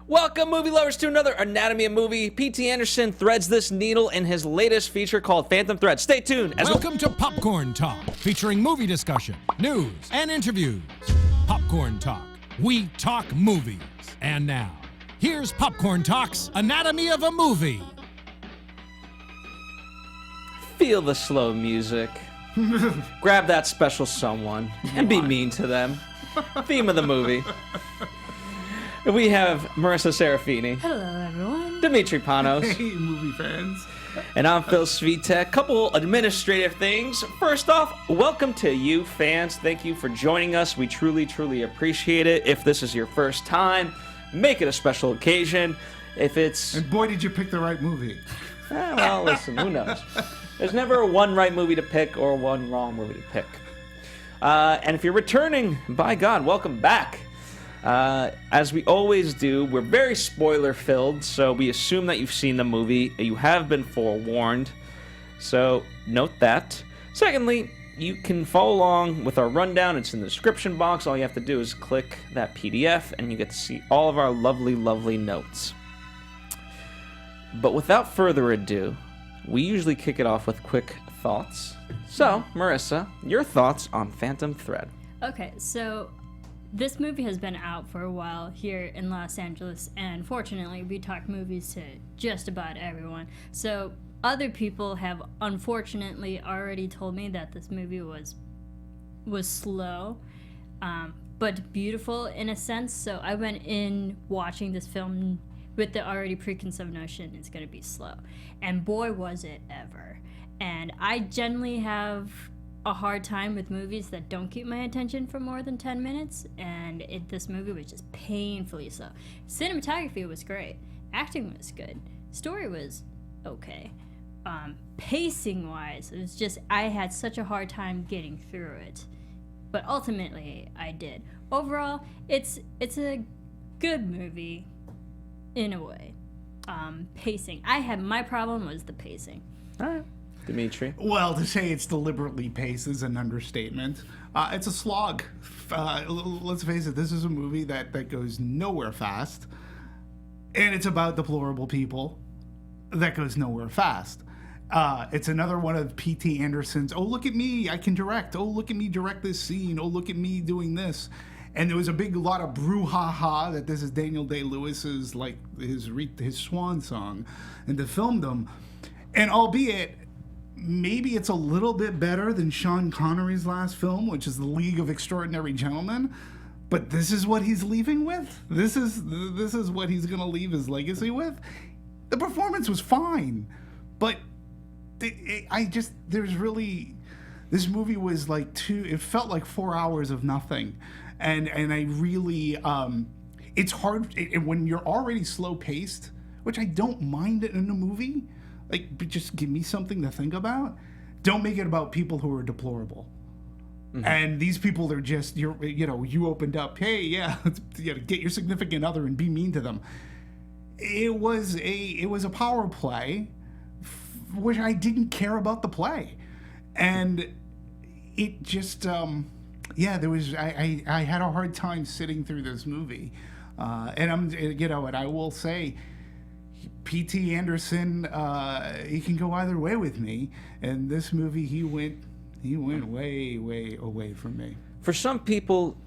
Welcome, movie lovers, to another Anatomy of Movie. P.T. Anderson threads this needle in his latest feature called Phantom Thread. Stay tuned. Welcome to Popcorn Talk, featuring movie discussion, news, and interviews. Popcorn Talk. We talk movies. And now, here's Popcorn Talk's Anatomy of a Movie. Feel the slow music. Grab that special someone and be mean to them. Theme of the movie. We have Marisa Serafini. Hello, everyone. Demetri Panos. Hey, movie fans. And I'm Phil Svitek. Couple administrative things. First off, welcome to you, fans. Thank you for joining us. We truly, truly appreciate it. If this is your first time, make it a special occasion. If it's... And boy, did you pick the right movie. Well, listen, who knows? There's never one right movie to pick or one wrong movie to pick. And if you're returning, by God, welcome back. As we always do, we're very spoiler-filled, so we assume that you've seen the movie. You have been forewarned, so note that. Secondly, you can follow along with our rundown. It's in the description box. All you have to do is click that PDF, and you get to see all of our lovely, lovely notes. But without further ado, we usually kick it off with quick thoughts. So, Marisa, your thoughts on Phantom Thread. Okay, so this movie has been out for a while here in Los Angeles, and fortunately, we talk movies to just about everyone. So, other people have unfortunately already told me that this movie was slow, but beautiful in a sense. So, I went in watching this film with the already preconceived notion it's going to be slow. And boy, was it ever. And I generally have a hard time with movies that don't keep my attention for more than 10 minutes, and this movie was just painfully slow. Cinematography was great. Acting was good. Story was okay. Pacing-wise, it was just, I had such a hard time getting through it. But ultimately, I did. Overall, it's a good movie. In a way. Pacing. My problem was the pacing. All right. Demetri. Well, to say it's deliberately paced is an understatement. It's a slog. Let's face it, this is a movie that goes nowhere fast. And it's about deplorable people that goes nowhere fast. It's another one of P.T. Anderson's, oh, look at me, I can direct. Oh, look at me direct this scene. Oh, look at me doing this. And there was a lot of brouhaha that this is Daniel Day-Lewis's, like, his swan song, and to film them. And albeit, maybe it's a little bit better than Sean Connery's last film, which is The League of Extraordinary Gentlemen, but this is what he's leaving with? This is what he's going to leave his legacy with? The performance was fine, but this movie was like it felt like 4 hours of nothing. And I really, it's hard when you're already slow paced, which I don't mind it in a movie. Like, but just give me something to think about. Don't make it about people who are deplorable. Mm-hmm. And these people are just, you opened up, hey, yeah, get your significant other and be mean to them. It was a power play, which I didn't care about the play, and it just. There was I had a hard time sitting through this movie, and and I will say, P.T. Anderson, he can go either way with me. And this movie, he went way, way away from me. For some people,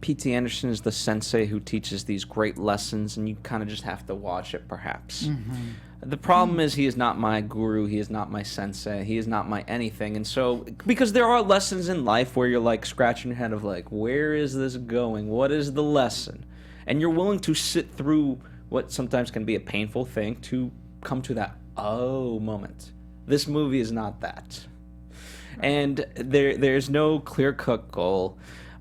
P.T. Anderson is the sensei who teaches these great lessons, and you kind of just have to watch it, perhaps. Mm-hmm. The problem is he is not my guru, he is not my sensei, he is not my anything. And so, because there are lessons in life where you're like scratching your head of like, where is this going? What is the lesson? And you're willing to sit through what sometimes can be a painful thing to come to that oh moment. This movie is not that. And there's no clear-cut goal.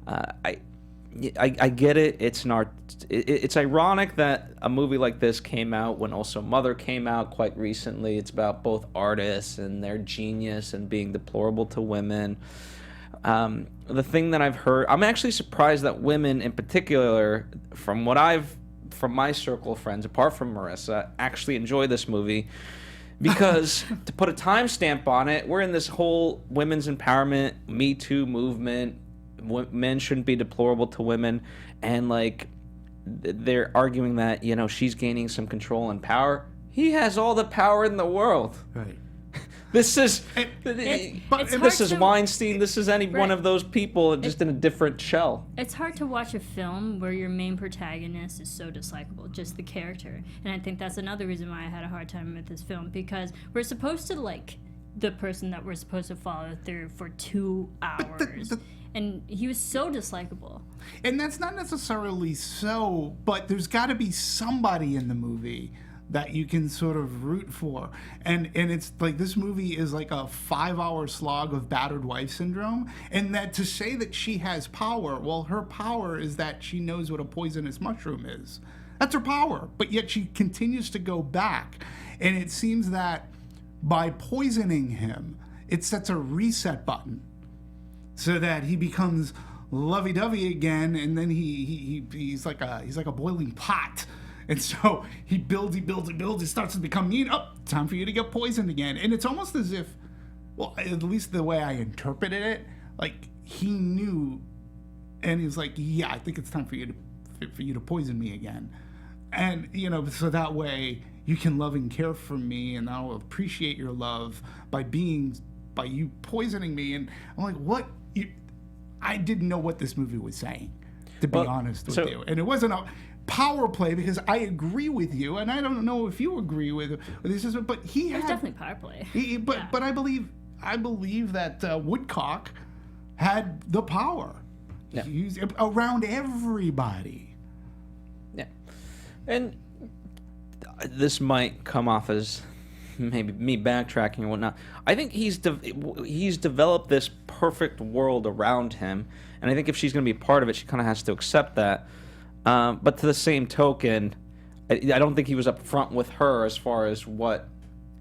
I get it. It's ironic that a movie like this came out when also Mother came out quite recently. It's about both artists and their genius and being deplorable to women. The thing that I've heard, I'm actually surprised that women in particular, from my circle of friends, apart from Marisa, actually enjoy this movie. Because to put a timestamp on it, we're in this whole women's empowerment, Me Too movement. Men shouldn't be deplorable to women, and like they're arguing that, you know, she's gaining some control and power. He has all the power in the world. Right. This is it's this hard is to- Weinstein. This is any one Right. of those people, just in a different shell. It's hard to watch a film where your main protagonist is so dislikable, just the character. And I think that's another reason why I had a hard time with this film, because we're supposed to like the person that we're supposed to follow through for 2 hours. And he was so dislikable. And that's not necessarily so, but there's got to be somebody in the movie that you can sort of root for. And it's like, this movie is like a 5-hour slog of battered wife syndrome. And that to say that she has power, well, her power is that she knows what a poisonous mushroom is. That's her power. But yet she continues to go back. And it seems that by poisoning him, it sets a reset button so that he becomes lovey-dovey again, and then he's like a boiling pot. And so he builds, he starts to become mean. Oh, time for you to get poisoned again. And it's almost as if, well, at least the way I interpreted it, like he knew, and he's like, yeah, I think it's time for you to poison me again. And, you know, so that way you can love and care for me, and I'll appreciate your love by you poisoning me. And I'm like, what? I didn't know what this movie was saying, to be honest with you. And it wasn't a power play, because I agree with you, and I don't know if you agree with this, but he had, It was definitely power play. but I believe that Woodcock had the power. Yeah. He's around everybody. Yeah. And this might come off as maybe me backtracking or whatnot. I think he's developed this perfect world around him, and I think if she's going to be part of it, she kind of has to accept that. But to the same token, I don't think he was upfront with her as far as what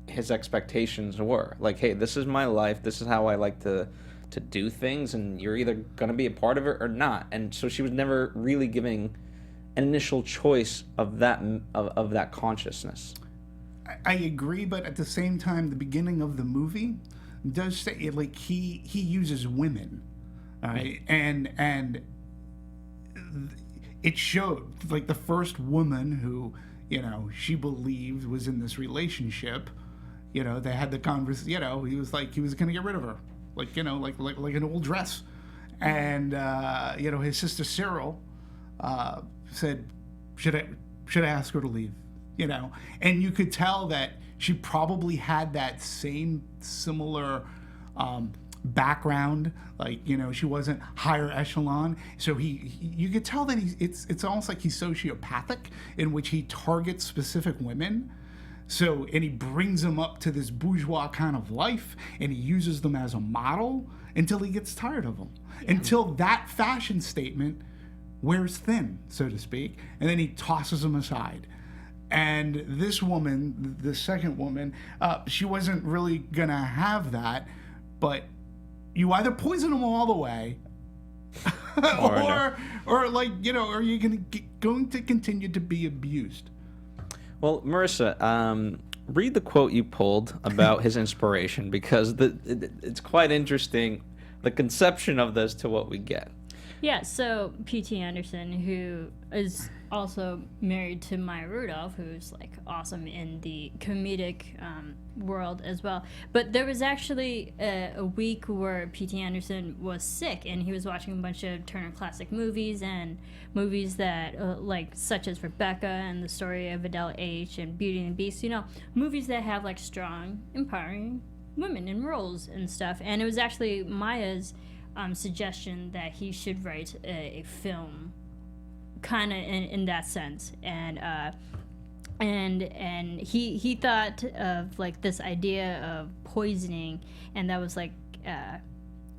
his expectations were. Like, hey, this is my life. This is how I like to do things, and you're either going to be a part of it or not. And so she was never really giving an initial choice of that consciousness. I agree, but at the same time, the beginning of the movie does say, like, he uses women, right? And it showed, like, the first woman who, you know, she believed was in this relationship. You know, they had the conversation. You know, he was going to get rid of her, like, you know, like an old dress. And you know, his sister Cyril said, should I ask her to leave? You know, and you could tell that she probably had that same similar background. Like, you know, she wasn't higher echelon, so you could tell that it's almost like he's sociopathic, in which he targets specific women. So, and he brings them up to this bourgeois kind of life, and he uses them as a model until he gets tired of them. Yeah. Until that fashion statement wears thin, so to speak, and then he tosses them aside. And this woman, the second woman, she wasn't really gonna have that, but you either poison them all the way, or like, you know, or you're going to continue to be abused. Well, Marisa, read the quote you pulled about his inspiration, because it's quite interesting, the conception of this to what we get. Yeah, so P.T. Anderson, who is also married to Maya Rudolph, who's like awesome in the comedic world as well. But there was actually a week where P.T. Anderson was sick, and he was watching a bunch of Turner Classic movies, and movies that like such as Rebecca and the Story of Adele H. and Beauty and the Beast, you know, movies that have like strong, empowering women in roles and stuff. And it was actually Maya's suggestion that he should write a film kind of in that sense, and he thought of like this idea of poisoning, and that was like and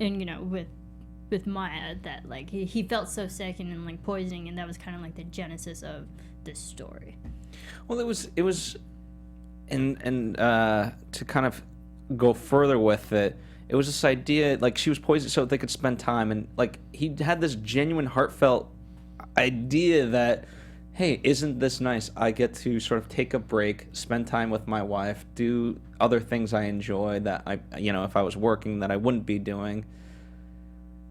you know, with Maya, that like he felt so sick and like poisoning, and that was kind of like the genesis of this story. Well, it was and to kind of go further with it, it was this idea, like, she was poisoned so they could spend time, and like he had this genuine, heartfelt idea that, hey, isn't this nice? I get to sort of take a break, spend time with my wife, do other things I enjoy that I, you know, if I was working, that I wouldn't be doing.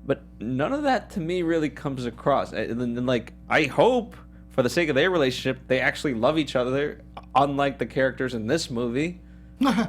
But none of that to me really comes across. And like, I hope for the sake of their relationship, they actually love each other, unlike the characters in this movie. Yeah,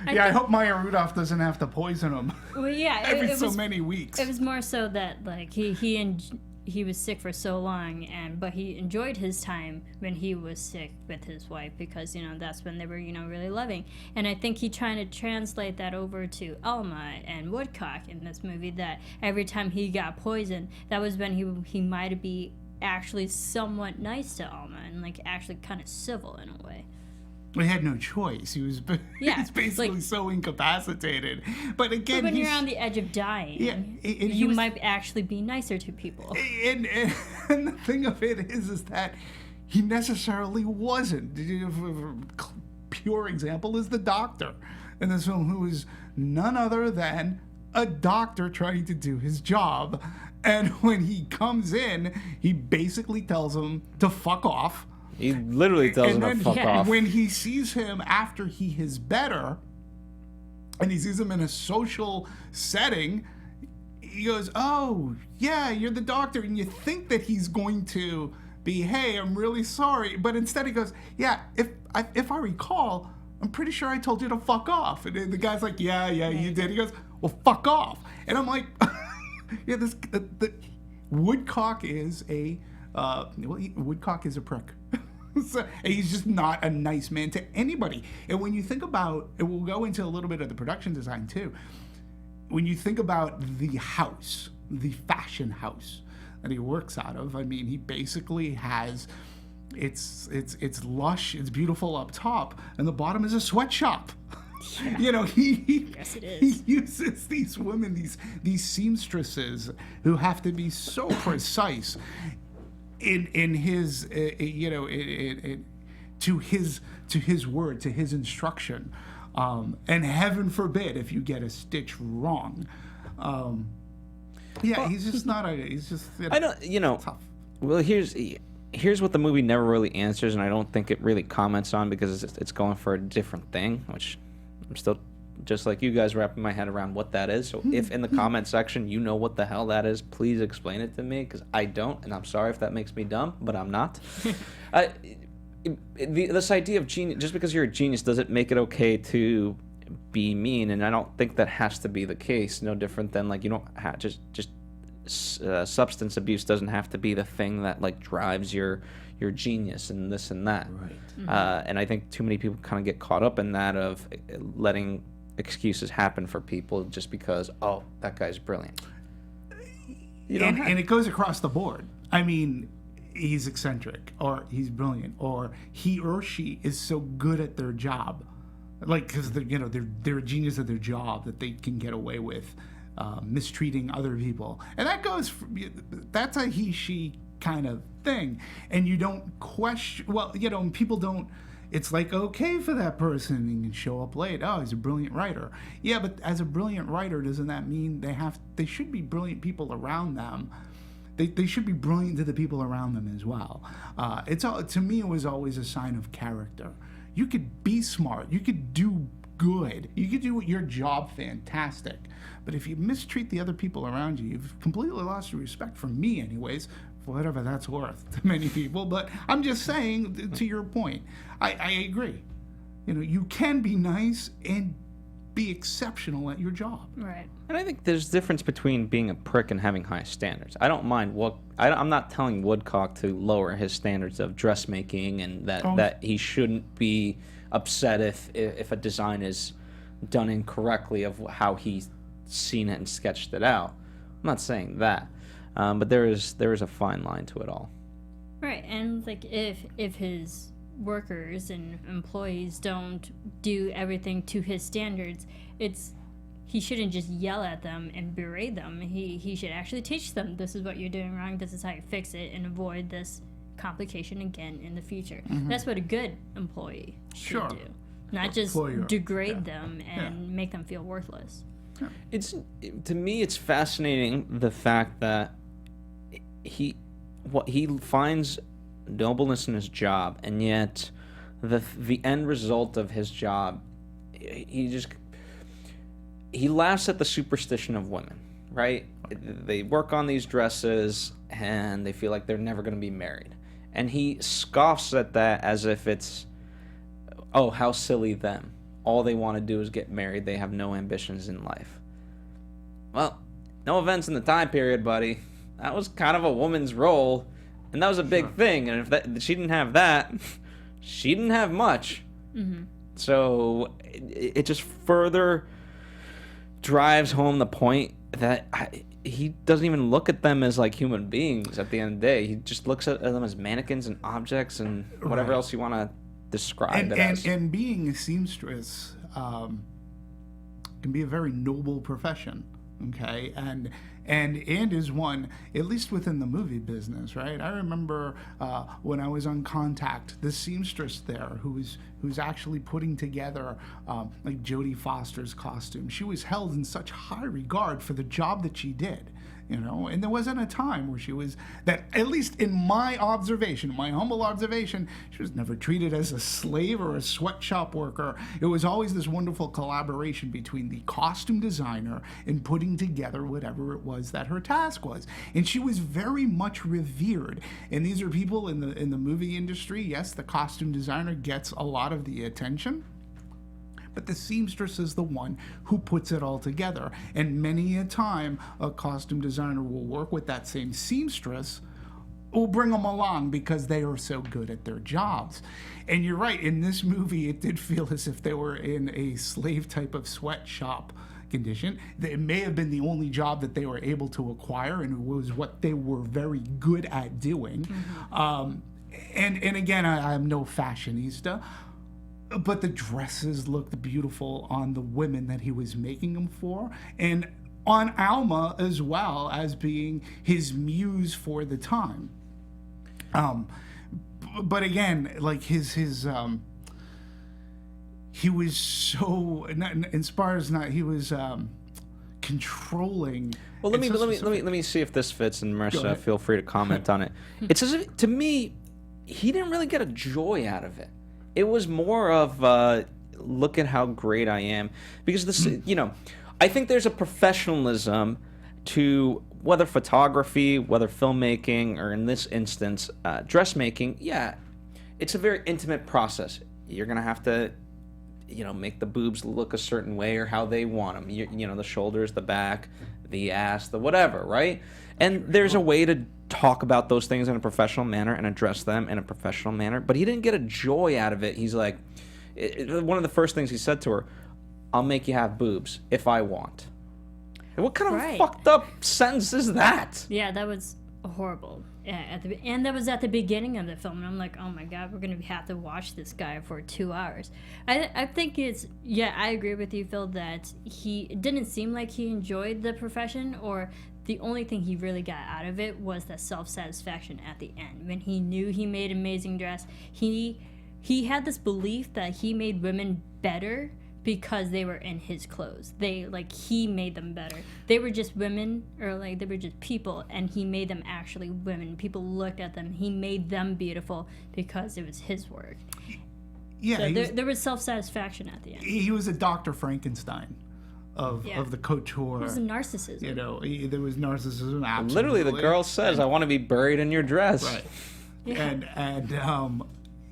I hope Maya Rudolph doesn't have to poison him Well, yeah, every it so was, many weeks. It was more so that like he was sick for so long, but he enjoyed his time when he was sick with his wife, because that's when they were really loving. And I think he trying to translate that over to Alma and Woodcock in this movie, that every time he got poisoned, that was when he might be actually somewhat nice to Alma and like actually kind of civil in a way. He had no choice. He was basically like, so incapacitated. But again, when you're on the edge of dying, you might actually be nicer to people. And the thing of it is that he necessarily wasn't. Pure example is the doctor in this film, who is none other than a doctor trying to do his job. And when he comes in, he basically tells him to fuck off. He literally tells him to fuck off. When he sees him after he is better, and he sees him in a social setting, he goes, "Oh, yeah, you're the doctor." And you think that he's going to be, "Hey, I'm really sorry." But instead he goes, "Yeah, if I recall, I'm pretty sure I told you to fuck off." And the guy's like, yeah, you did. He goes, "Well, fuck off." And I'm like, yeah, the Woodcock is Woodcock is a prick. So, he's just not a nice man to anybody. And when you think about, and we'll go into a little bit of the production design too, when you think about the house, the fashion house that he works out of, I mean, he basically has, it's lush, it's beautiful up top, and the bottom is a sweatshop. Yeah. Yes, it is. He uses these women, these seamstresses, who have to be so precise in his to his word, to his instruction, and heaven forbid if you get a stitch wrong. He's just not he's just I don't tough. Well, here's what the movie never really answers, and I don't think it really comments on, because it's going for a different thing, which I'm still, just like you guys, wrapping my head around what that is. So if in the comment section you know what the hell that is, please explain it to me, because I don't, and I'm sorry if that makes me dumb, but I'm not. This idea of genius, just because you're a genius, does it make it okay to be mean? And I don't think that has to be the case. No different than, like, you don't have substance abuse doesn't have to be the thing that like drives your genius and this and that. Right. Mm-hmm. And I think too many people kind of get caught up in that, of letting excuses happen for people just because, oh, that guy's brilliant. And it goes across the board. I mean, he's eccentric, or he's brilliant, or he or she is so good at their job, like, because they're a genius at their job, that they can get away with mistreating other people, and that's a he/she kind of thing. And you don't question. Well, people don't. It's like, okay for that person, he can show up late. Oh, he's a brilliant writer. Yeah, but as a brilliant writer, doesn't that mean they should be brilliant people around them? They should be brilliant to the people around them as well. To me, it was always a sign of character. You could be smart, you could do good, you could do your job fantastic, but if you mistreat the other people around you, you've completely lost your respect, for me anyways, for whatever that's worth to many people. But I'm just saying, to your point, I agree. You can be nice and be exceptional at your job. Right. And I think there's a difference between being a prick and having high standards. I don't mind I'm not telling Woodcock to lower his standards of dressmaking, and that he shouldn't be upset if a design is done incorrectly of how he's seen it and sketched it out. I'm not saying that, but there is a fine line to it all. Right, and like if his workers and employees don't do everything to his standards, he shouldn't just yell at them and berate them. He should actually teach them, this is what you're doing wrong, this is how you fix it, and avoid this complication again in the future. Mm-hmm. That's what a good employee should do. Not just degrade them and make them feel worthless. Yeah. To me, it's fascinating, the fact that he finds nobleness in his job, and yet the end result of his job, he laughs at the superstition of women, right? They work on these dresses and they feel like they're never going to be married, And he scoffs at that as if it's, oh, how silly them. All they want to do is get married. They have no ambitions in life. Well, no offense in the time period, buddy. That was kind of a woman's role, and that was a big thing. And if she didn't have that, she didn't have much. Mm-hmm. So it just further drives home the point that he doesn't even look at them as like human beings at the end of the day. He just looks at them as mannequins and objects and whatever else you want to describe it as. And being a seamstress can be a very noble profession, okay? And is one, at least within the movie business, right? I remember when I was on Contact, the seamstress there who's actually putting together like Jodie Foster's costume. She was held in such high regard for the job that she did, you know, and there wasn't a time where she was, that at least in my observation, my humble observation, she was never treated as a slave or a sweatshop worker. It was always this wonderful collaboration between the costume designer and putting together whatever it was that her task was. And she was very much revered. And these are people in the movie industry. Yes, the costume designer gets a lot of the attention, but the seamstress is the one who puts it all together. And many a time, a costume designer will work with that same seamstress, will bring them along because they are so good at their jobs. And you're right, in this movie, it did feel as if they were in a slave type of sweatshop condition. It may have been the only job that they were able to acquire, and it was what they were very good at doing. Mm-hmm. And again, I'm no fashionista, but the dresses looked beautiful on the women that he was making them for, and on Alma as well as being his muse for the time. But again, like his he was so he was controlling. Well, let me see if this fits, and Marisa, feel free to comment on it. It's as if, to me, he didn't really get a joy out of it. It was more of look at how great I am, because this, you know, I think there's a professionalism to whether photography, whether filmmaking, or in this instance, dressmaking. Yeah, it's a very intimate process. You're gonna have to, you know, make the boobs look a certain way or how they want them. You know, the shoulders, the back, the ass, the whatever, right? And there's a way to talk about those things in a professional manner and address them in a professional manner. But he didn't get a joy out of it. He's like, one of the first things he said to her, "I'll make you have boobs if I want." And what kind of fucked up sentence is that? Yeah, that was horrible. Yeah, and that was at the beginning of the film, and I'm like, oh my god, we're gonna have to watch this guy for 2 hours. I think it's, yeah, I agree with you, Phil, that it didn't seem like he enjoyed the profession, or the only thing he really got out of it was the self-satisfaction at the end when he knew he made amazing dress. He had this belief that he made women better because they were in his clothes. He made them better. They were just women, or they were just people, and he made them actually women. People looked at them. He made them beautiful because it was his work. Yeah, so there was self-satisfaction at the end. He was a Dr. Frankenstein of the couture. It was a narcissism. You know, there was narcissism. Absolutely. Literally, the girl says, "I want to be buried in your dress." Right. Yeah. And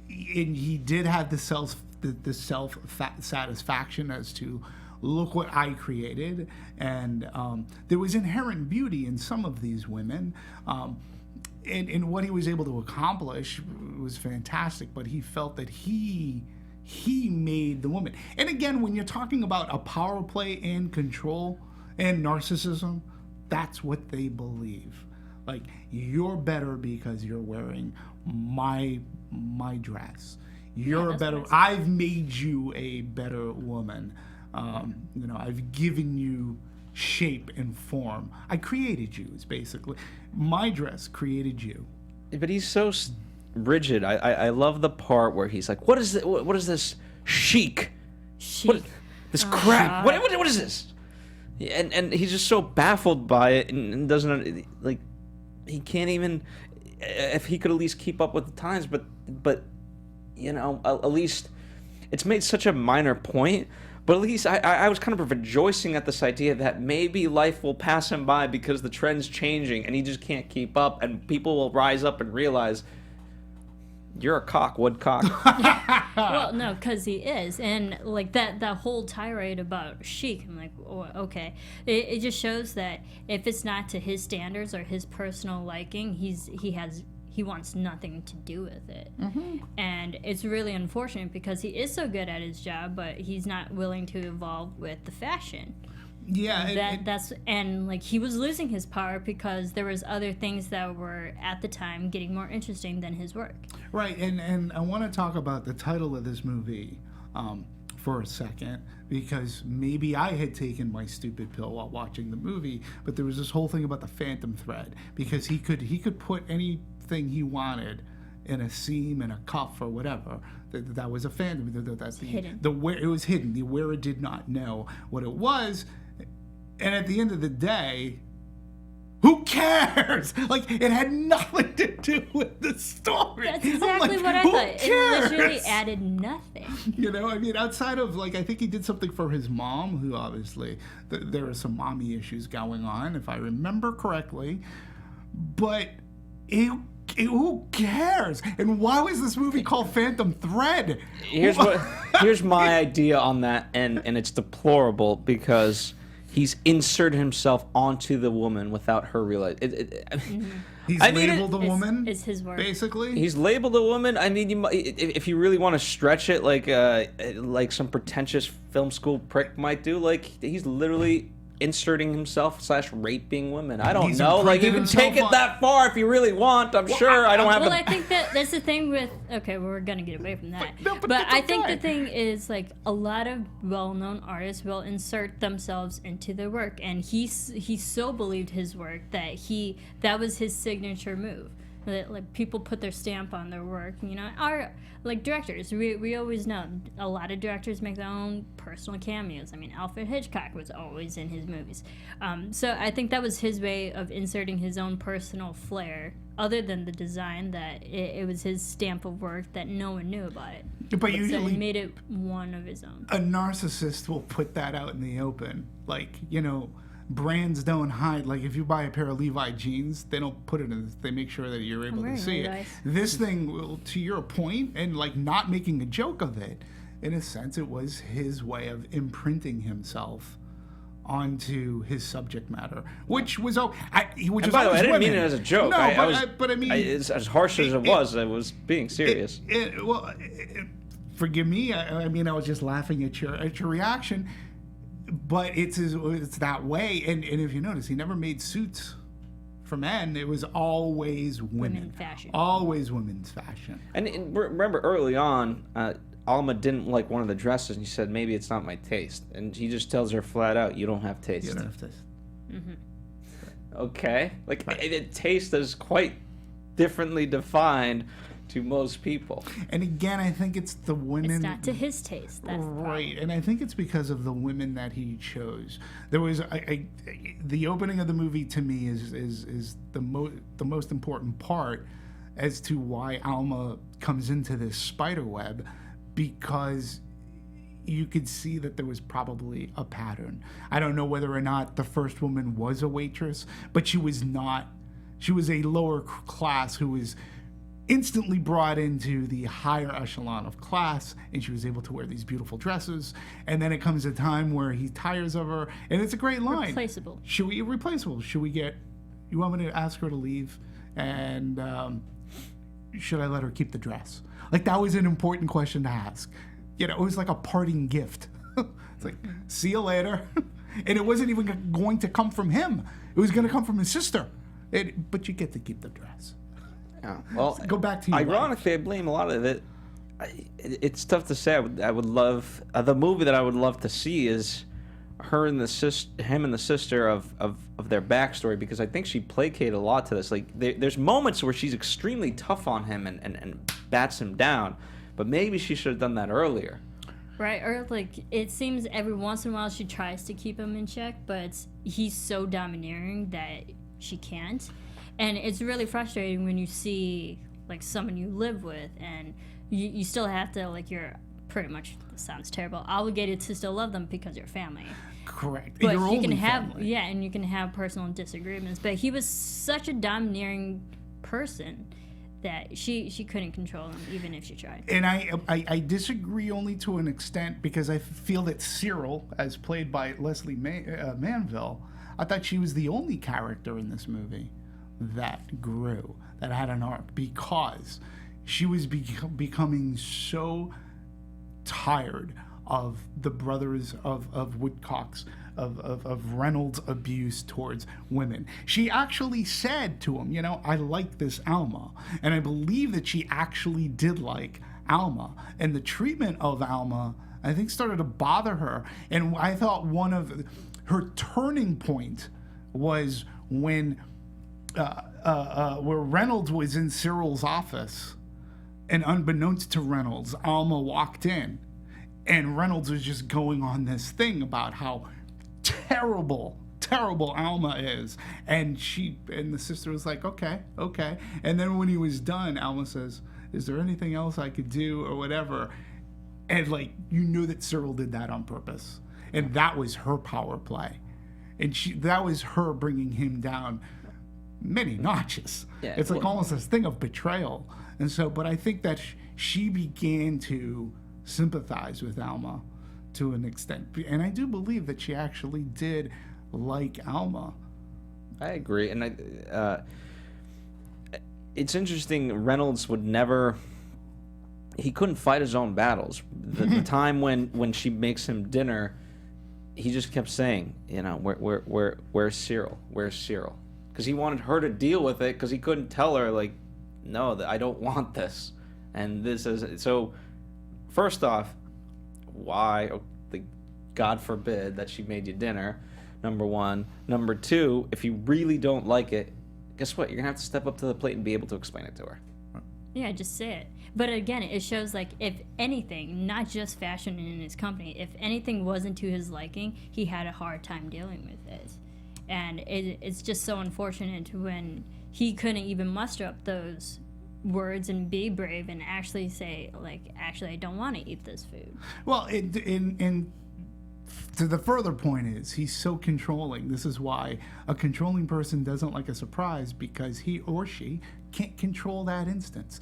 he did have the self-satisfaction as to, look what I created, and there was inherent beauty in some of these women, and what he was able to accomplish was fantastic. But he felt that he made the woman. And again, when you're talking about a power play and control and narcissism, that's what they believe. Like, you're better because you're wearing my dress. You're a better. I've made you a better woman. You know, I've given you shape and form. I created you. It's basically my dress created you. But he's so rigid. I love the part where he's like, "What is it? What is this chic? This crap? What is this?" And he's just so baffled by it and doesn't, like, he can't even, if he could at least keep up with the times, but you know, at least it's made such a minor point, but at least I was kind of rejoicing at this idea that maybe life will pass him by because the trend's changing and he just can't keep up, and people will rise up and realize you're a cock, woodcock. Well, no, because he is, and like that whole tirade about chic, I'm like, oh, okay, it just shows that if it's not to his standards or his personal liking, he wants nothing to do with it. And it's really unfortunate because he is so good at his job, but he's not willing to evolve with the fashion. Yeah, and like he was losing his power because there was other things that were at the time getting more interesting than his work. right. And I want to talk about the title of this movie for a second, because maybe I had taken my stupid pill while watching the movie, but there was this whole thing about the phantom thread, because he could put anything he wanted in a seam, in a cuff, or whatever. That was a phantom. That's hidden. It was hidden. The wearer did not know what it was. And at the end of the day, who cares? Like, it had nothing to do with the story. That's exactly what I who thought. Cares? It literally added nothing. You know, I mean, outside of, like, I think he did something for his mom, who obviously, there are some mommy issues going on, if I remember correctly. But who cares? And why was this movie called Phantom Thread? Here's my idea on that, and it's deplorable because he's inserted himself onto the woman without her realizing. He's labeled the woman. It's his work. Basically, He's labeled a woman. I mean, if you really want to stretch it, like some pretentious film school prick might do, like he's literally inserting himself / raping women. I don't know. Like, you can take it that far if you really want. I'm sure. I don't have. Well, I think that's the thing with. Okay, we're gonna get away from that. But I think the thing is, like, a lot of well-known artists will insert themselves into their work, and he so believed his work that was his signature move. That, like, people put their stamp on their work, you know. Like directors, we always know a lot of directors make their own personal cameos. I mean, Alfred Hitchcock was always in his movies. So I think that was his way of inserting his own personal flair, other than the design, that it was his stamp of work that no one knew about it. But usually, so he made it one of his own. A narcissist will put that out in the open. Like, you know, brands don't hide. Like, if you buy a pair of Levi jeans, they don't put it in. They make sure that you're able to see it. This thing, will, to your point, and like not making a joke of it, in a sense, it was his way of imprinting himself onto his subject matter, which was By the way, I didn't mean it as a joke. No, I mean, as harsh as it was, I was being serious. Forgive me. I mean, I was just laughing at your reaction. But it's that way, and if you notice, he never made suits for men. It was always women fashion. Always women's fashion. And remember, early on, Alma didn't like one of the dresses, and she said, maybe it's not my taste. And he just tells her flat out, you don't have taste. You don't have taste. Okay. Like, taste is quite differently defined to most people. And again, I think it's the women. It's not to his taste. That's right, and I think it's because of the women that he chose. There was the opening of the movie to me is the most important part as to why Alma comes into this spider web, because you could see that there was probably a pattern. I don't know whether or not the first woman was a waitress, but she was not. She was a lower class who was instantly brought into the higher echelon of class, and she was able to wear these beautiful dresses. And then it comes a time where he tires of her, and it's a great line. Replaceable. Should we get? You want me to ask her to leave? And should I let her keep the dress? Like, that was an important question to ask. You know, it was like a parting gift. It's like, see you later. And it wasn't even going to come from him. It was going to come from his sister. But you get to keep the dress. Yeah. Well, go back to your ironically, life. I blame a lot of it. It's tough to say. I would love the movie that I would love to see is him and the sister of their backstory, because I think she placated a lot to this. Like, there's moments where she's extremely tough on him and bats him down, but maybe she should have done that earlier. Right, or like it seems every once in a while she tries to keep him in check, but he's so domineering that she can't. And it's really frustrating when you see, like, someone you live with, and you still have to, like, you're pretty much, this sounds terrible, obligated to still love them because you're family. Correct. But Your you can only have, family. and you can have personal disagreements. But he was such a domineering person that she couldn't control him even if she tried. And I disagree only to an extent, because I feel that Cyril, as played by Leslie Manville, I thought she was the only character in this movie that grew, that had an arc, because she was becoming so tired of the brothers of Woodcock's, of Reynolds' abuse towards women. She actually said to him, I like this Alma. And I believe that she actually did like Alma. And the treatment of Alma, I think, started to bother her. And I thought one of her turning point was when where Reynolds was in Cyril's office, and unbeknownst to Reynolds, Alma walked in. And Reynolds was just going on this thing about how terrible Alma is. And the sister was like, okay. And then when he was done, Alma says, is there anything else I could do or whatever? And that Cyril did that on purpose. And that was her power play. And that was her bringing him down many notches. Yeah, it's almost this thing of betrayal. And so, but I think that she began to sympathize with Alma to an extent, and I do believe that she actually did like Alma. I agree, and it's interesting. Reynolds would never. He couldn't fight his own battles. The time when she makes him dinner, he just kept saying, where's Cyril? Where's Cyril? Because he wanted her to deal with it, because he couldn't tell her, no, I don't want this, and this is so. First off, why? God forbid that she made you dinner, number one. Number two, if you really don't like it, guess what? You're going to have to step up to the plate and be able to explain it to her. Yeah, just say it. But again, it shows, if anything, not just fashion in his company, if anything wasn't to his liking, he had a hard time dealing with it. And it's just so unfortunate when he couldn't even muster up those words and be brave and actually say, actually, I don't want to eat this food. Well, to the further point is, he's so controlling. This is why a controlling person doesn't like a surprise, because he or she can't control that instance.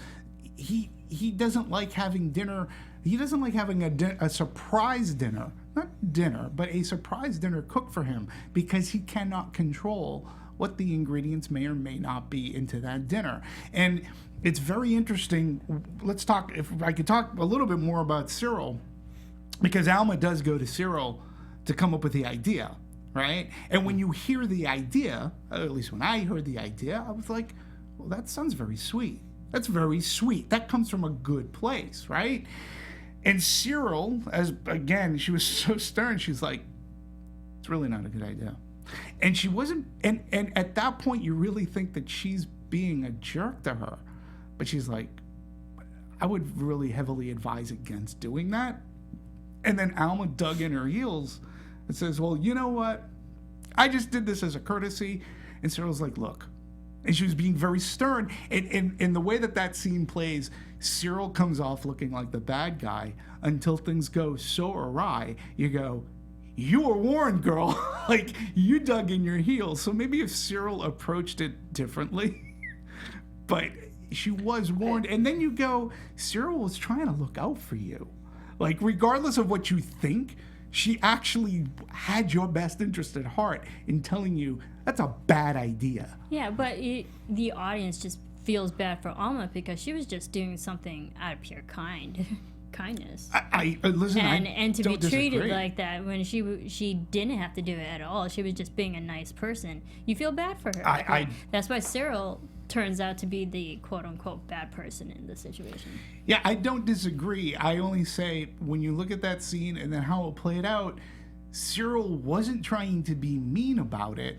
He doesn't like having dinner. He doesn't like having a surprise dinner, not dinner, but a surprise dinner cooked for him, because he cannot control what the ingredients may or may not be into that dinner. And it's very interesting. Let's talk, if I could talk a little bit more about Cyril, because Alma does go to Cyril to come up with the idea, right? And when you hear the idea, at least when I heard the idea, I was like, well, that sounds very sweet. That's very sweet. That comes from a good place, right? And Cyril, again, she was so stern, she's like, it's really not a good idea. And she wasn't, and at that point, you really think that she's being a jerk to her. But she's like, I would really heavily advise against doing that. And then Alma dug in her heels and says, well, you know what? I just did this as a courtesy. And Cyril's like, look. And she was being very stern. And the way that scene plays, Cyril comes off looking like the bad guy until things go so awry. You go, you were warned, girl. You dug in your heels. So maybe if Cyril approached it differently, but she was warned. And then you go, Cyril was trying to look out for you. Regardless of what you think, she actually had your best interest at heart in telling you that's a bad idea. Yeah, but the audience just feels bad for Alma because she was just doing something out of pure kindness. Listen, and to be treated like that when she didn't have to do it at all. She was just being a nice person. You feel bad for her. That's why Cyril turns out to be the quote-unquote bad person in the situation. Yeah, I don't disagree. I only say when you look at that scene and then how it played out, Cyril wasn't trying to be mean about it.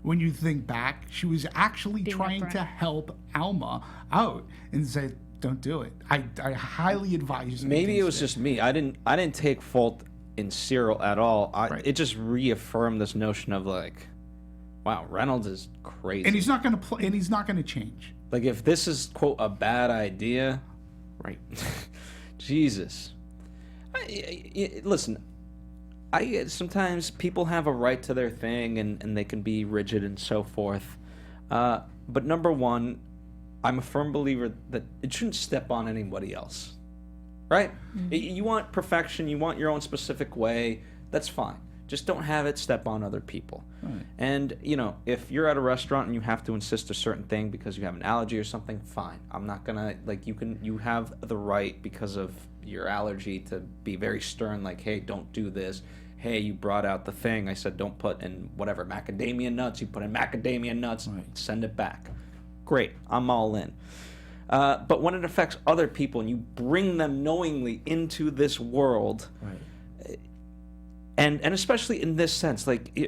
When you think back, she was actually trying to help Alma out and said, don't do it. I highly advise you. Maybe it was just me. I didn't take fault in Cyril at all. It just reaffirmed this notion of wow, Reynolds is crazy. And he's not going to play, and he's not going to change. If this is, quote, a bad idea, right? Jesus. Listen, sometimes people have a right to their thing and they can be rigid and so forth. But number one, I'm a firm believer that it shouldn't step on anybody else, right? You want perfection, you want your own specific way, that's fine. Just don't have it step on other people. Right. And, you know, if you're at a restaurant and you have to insist a certain thing because you have an allergy or something, fine. I'm not gonna, like, you have the right because of your allergy to be very stern, like, hey, don't do this. Hey, you brought out the thing. I said don't put in whatever, macadamia nuts. You put in macadamia nuts, Right. Send it back. Great, I'm all in. But when it affects other people and you bring them knowingly into this world, Right. and especially in this sense, like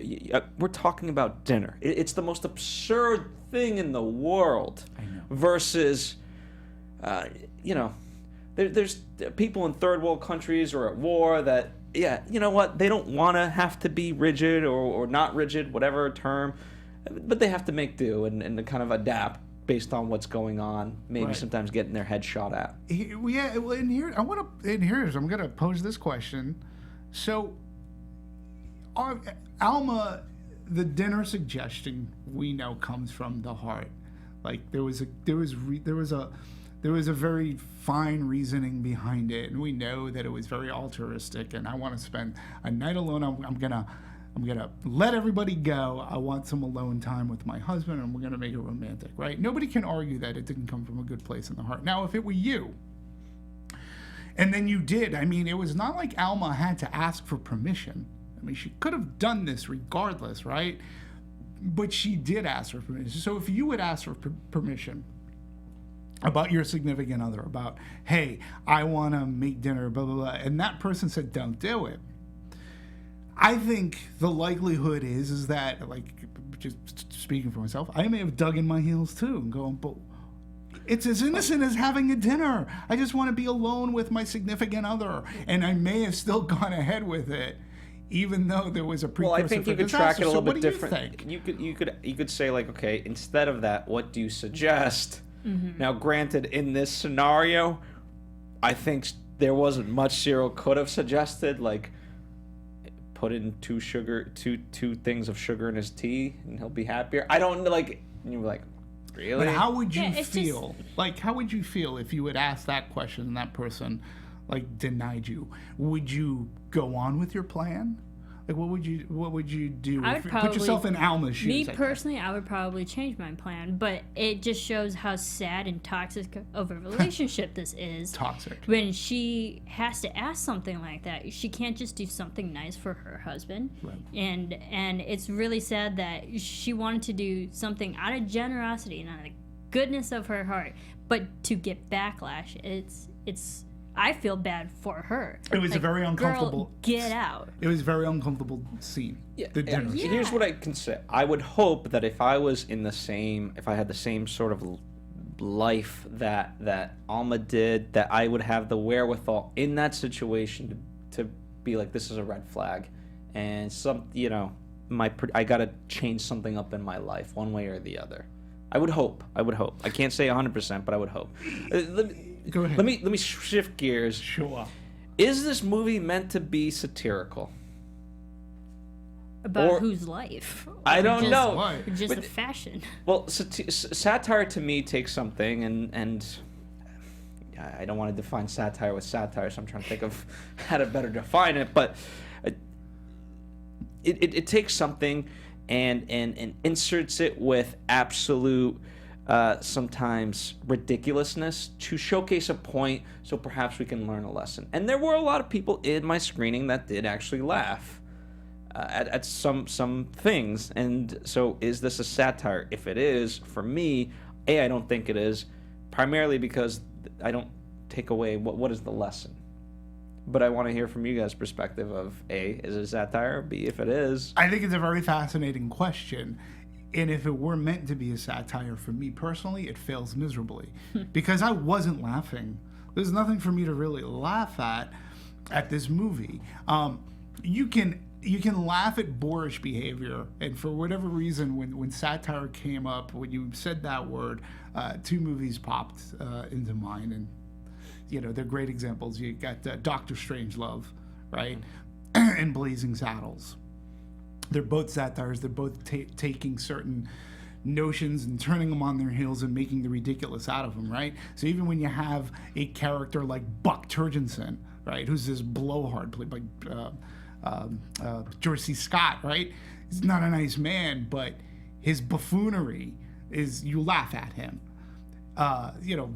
we're talking about dinner. It's the most absurd thing in the world. I know. Versus, you know, there's people in third world countries or at war that, yeah, you know what, they don't want to have to be rigid or not rigid, whatever term, but they have to make do and kind of adapt based on what's going on. Maybe Right. sometimes getting their head shot at. Yeah, well, I'm gonna pose this question. So, Alma, the dinner suggestion we know comes from the heart. Like there was a very fine reasoning behind it, and we know that it was very altruistic. And I want to spend a night alone. I'm gonna let everybody go. I want some alone time with my husband, and we're gonna make it romantic, right? Nobody can argue that it didn't come from a good place in the heart. Now, if it were you, and then you did, I mean, it was not like Alma had to ask for permission. I mean, she could have done this regardless, right? But she did ask for permission. So if you would ask for permission about your significant other, about, hey, I want to make dinner, blah, blah, blah, and that person said, don't do it, I think the likelihood is that, like, just speaking for myself, I may have dug in my heels too and going, but it's as innocent as having a dinner. I just want to be alone with my significant other. And I may have still gone ahead with it, even though there was a precursor. Well, I think for you could disaster. track it a little So what bit do different. You think? You could say, like, okay, instead of that, what do you suggest? Now, granted, in this scenario, I think there wasn't much Cyril could have suggested, like put in two things of sugar in his tea and he'll be happier. I don't like. And you were like, really? But how would you Yeah, it's feel? Like, how would you feel if you would ask that question and that person, like, denied you? Would you go on with your plan? Like, what would you do? I would probably, put yourself in Alma's shoes. Me personally, I would probably change my plan, but it just shows how sad and toxic of a relationship this is. Toxic. When she has to ask something like that, she can't just do something nice for her husband. Right. And it's really sad that she wanted to do something out of generosity and out of the goodness of her heart, but to get backlash, it's. I feel bad for her. It was a very uncomfortable. Girl, get out. It was a very uncomfortable scene. Yeah, The dinner. Yeah. Here's what I can say. I would hope that if I had the same sort of life that Alma did, that I would have the wherewithal in that situation to be like, this is a red flag, and I gotta change something up in my life, one way or the other. I would hope. I can't say 100%, but I would hope. Go ahead. Let me shift gears. Sure. Is this movie meant to be satirical? About Or- whose life? I don't just, know. Why? Or just But- the fashion. Well, satire to me takes something, and I don't want to define satire with satire, so I'm trying to think of how to better define it. But it takes something and inserts it with absolute, sometimes ridiculousness to showcase a point, so perhaps we can learn a lesson. And there were a lot of people in my screening that did actually laugh at some things. And so, is this a satire? If it is, for me, I don't think it is, primarily because I don't take away what is the lesson. But I want to hear from you guys' perspective of A, is it satire? B, if it is. I think it's a very fascinating question. And if it were meant to be a satire, for me personally, it fails miserably. Because I wasn't laughing. There's nothing for me to really laugh at this movie. You can laugh at boorish behavior, and for whatever reason, when satire came up, when you said that word, two movies popped into mind, and they're great examples. You got Doctor Strangelove, right, and Blazing Saddles. They're both satires. They're both taking certain notions and turning them on their heels and making the ridiculous out of them, right? So even when you have a character like Buck Turgensen, right, who's this blowhard played by George C. Scott, right? He's not a nice man, but his buffoonery is, you laugh at him.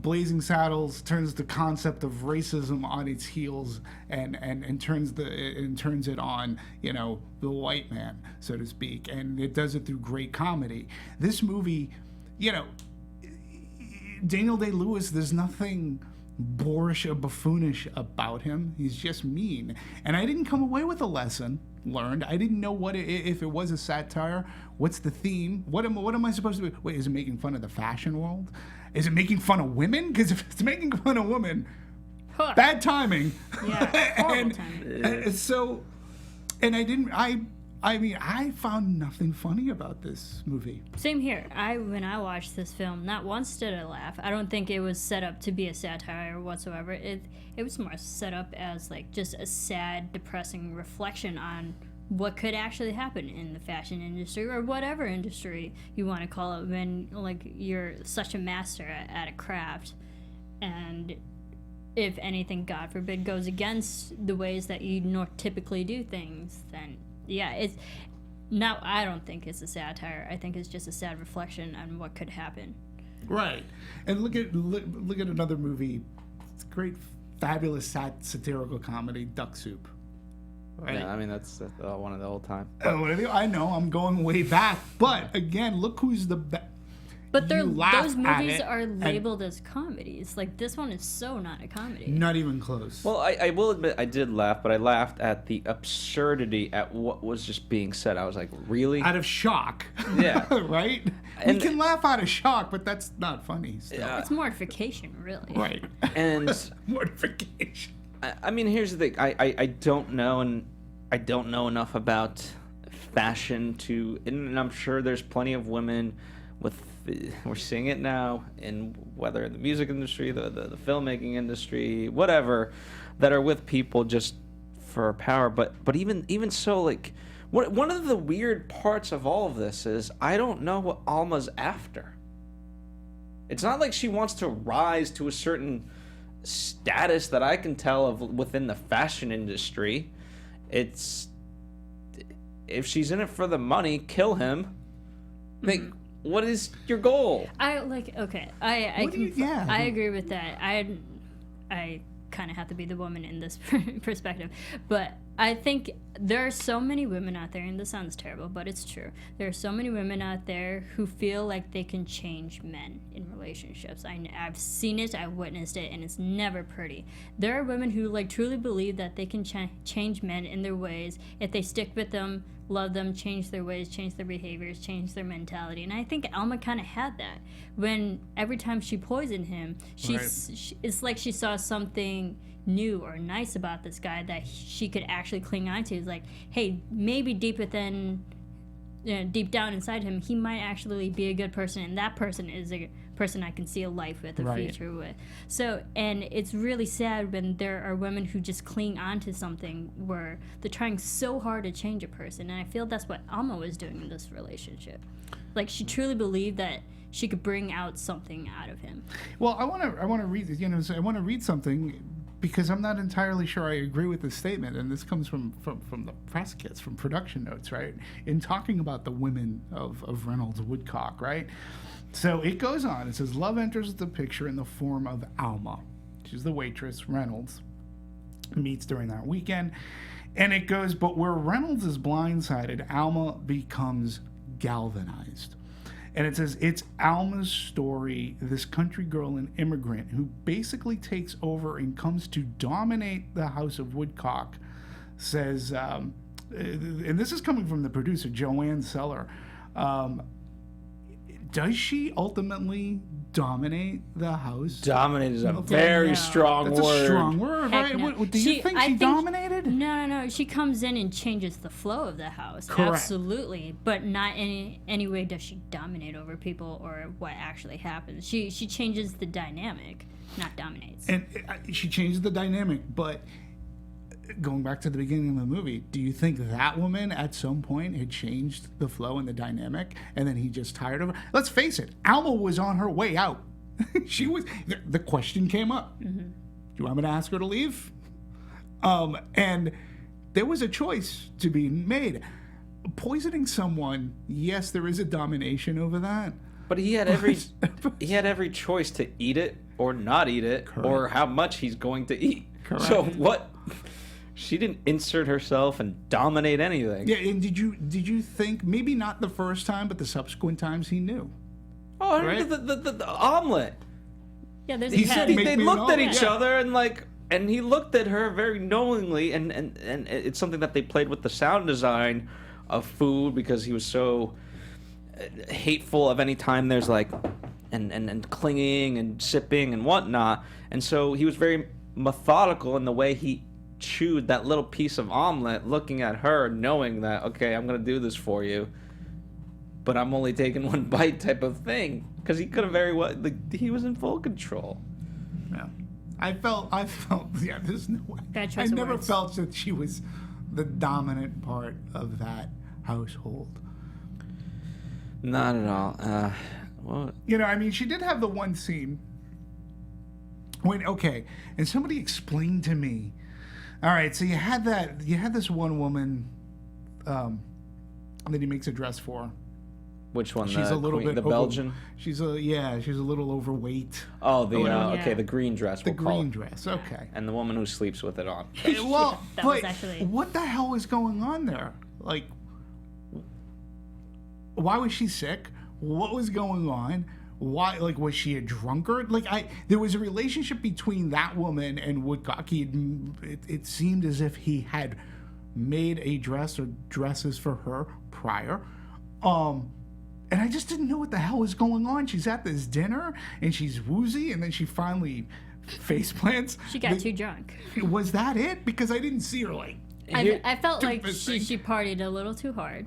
Blazing Saddles turns the concept of racism on its heels and turns it on, the white man, so to speak, and it does it through great comedy. This movie, Daniel Day-Lewis, there's nothing boorish or buffoonish about him. He's just mean, and I didn't come away with a lesson learned. I didn't know if it was a satire. What's the theme? What am I supposed to be? Wait, is it making fun of the fashion world? Is it making fun of women? Because if it's making fun of women, bad timing. Yeah, horrible timing. I found nothing funny about this movie. Same here. When I watched this film, not once did I laugh. I don't think it was set up to be a satire whatsoever. It was more set up as like just a sad, depressing reflection on what could actually happen in the fashion industry or whatever industry you want to call it when like you're such a master at a craft, and if anything, God forbid, goes against the ways that you typically do things, then yeah, it's now. I don't think it's a satire. I think it's just a sad reflection on what could happen. Right, and look at another movie. It's a great, fabulous satirical comedy, Duck Soup. Right? Yeah, I mean that's one of the old time. I know I'm going way back, but again, look who's the best. But those movies are labeled as comedies. Like, this one is so not a comedy. Not even close. Well, I will admit I did laugh, but I laughed at the absurdity at what was just being said. I was like, really? Out of shock. Yeah. Right? We can laugh out of shock, but that's not funny still. It's mortification, really. Right. And mortification. I mean, here's the thing. I don't know, and I don't know enough about fashion and I'm sure there's plenty of women we're seeing it now in whether the music industry, the filmmaking industry, whatever, that are with people just for power. But even so, like, one of the weird parts of all of this is I don't know what Alma's after. It's not like she wants to rise to a certain status that I can tell of within the fashion industry. It's if she's in it for the money, kill him. Like, what is your goal? I agree with that. I kind of have to be the woman in this perspective, but I think there are so many women out there, and this sounds terrible, but it's true. There are so many women out there who feel like they can change men in relationships. I've seen it, I've witnessed it, and it's never pretty. There are women who like truly believe that they can change men in their ways if they stick with them, love them, change their ways, change their behaviors, change their mentality. And I think Alma kind of had that. When every time she poisoned him, it's like she saw something new or nice about this guy that she could actually cling on to. It's like, hey, maybe deep down inside him, he might actually be a good person, and that person is a person I can see a life with, a future with. So, and it's really sad when there are women who just cling on to something where they're trying so hard to change a person, and I feel that's what Alma was doing in this relationship. Like, she truly believed that she could bring out something out of him. Well, I want to read, I want to read something because I'm not entirely sure I agree with this statement, and this comes from the press kits, from production notes, right? In talking about the women of Reynolds Woodcock, right? So it goes on. It says, love enters the picture in the form of Alma. She's the waitress Reynolds meets during that weekend. And it goes, but where Reynolds is blindsided, Alma becomes galvanized. And it says, it's Alma's story, this country girl and immigrant who basically takes over and comes to dominate the house of Woodcock, says, and this is coming from the producer, Joanne Seller. Does she ultimately dominate the house? Dominate is a very strong word. That's a strong word, right? No. Do you think she dominated? No. She comes in and changes the flow of the house. Correct. Absolutely. But not in any way does she dominate over people or what actually happens. She changes the dynamic, not dominates. And she changes the dynamic, but going back to the beginning of the movie, do you think that woman at some point had changed the flow and the dynamic, and then he just tired of her? Let's face it, Alma was on her way out. She was. The question came up. Do you want me to ask her to leave? And there was a choice to be made. Poisoning someone, yes, there is a domination over that. But he had every choice to eat it or not eat it, or how much he's going to eat. Correct. So what? She didn't insert herself and dominate anything. Yeah, and did you think, maybe not the first time, but the subsequent times he knew? Oh, Right? the omelet. Yeah, there's He a said cat. Make they me an looked at omelet. each other and he looked at her very knowingly, and it's something that they played with the sound design of food, because he was so hateful of any time there's like and clinging and sipping and whatnot, and so he was very methodical in the way he chewed that little piece of omelet, looking at her, knowing that, okay, I'm gonna do this for you, but I'm only taking one bite type of thing, because he could have very well, he was in full control. Yeah. I felt, yeah, there's no way. Bad I choice of never words. felt that she was the dominant part of that household. Not at all. Well, You know, I mean, she did have the one scene when, okay, and somebody explained to me, all right, so you had this one woman that he makes a dress for. which one? She's the a little queen, bit the Belgian. She's a little overweight. Oh, the yeah. okay, the green dress. The we'll call green it. dress, okay. And the woman who sleeps with it on. Well, That was but actually- what the hell was going on there? Like, why was she sick? What was going on? Why, like, was she a drunkard? Like, there was a relationship between that woman and Woodcock. It seemed as if he had made a dress or dresses for her prior. And I just didn't know what the hell was going on. She's at this dinner and she's woozy, and then she finally face plants. She got too drunk. Was that it? Because I didn't see her like. I felt like Stupid she partied a little too hard,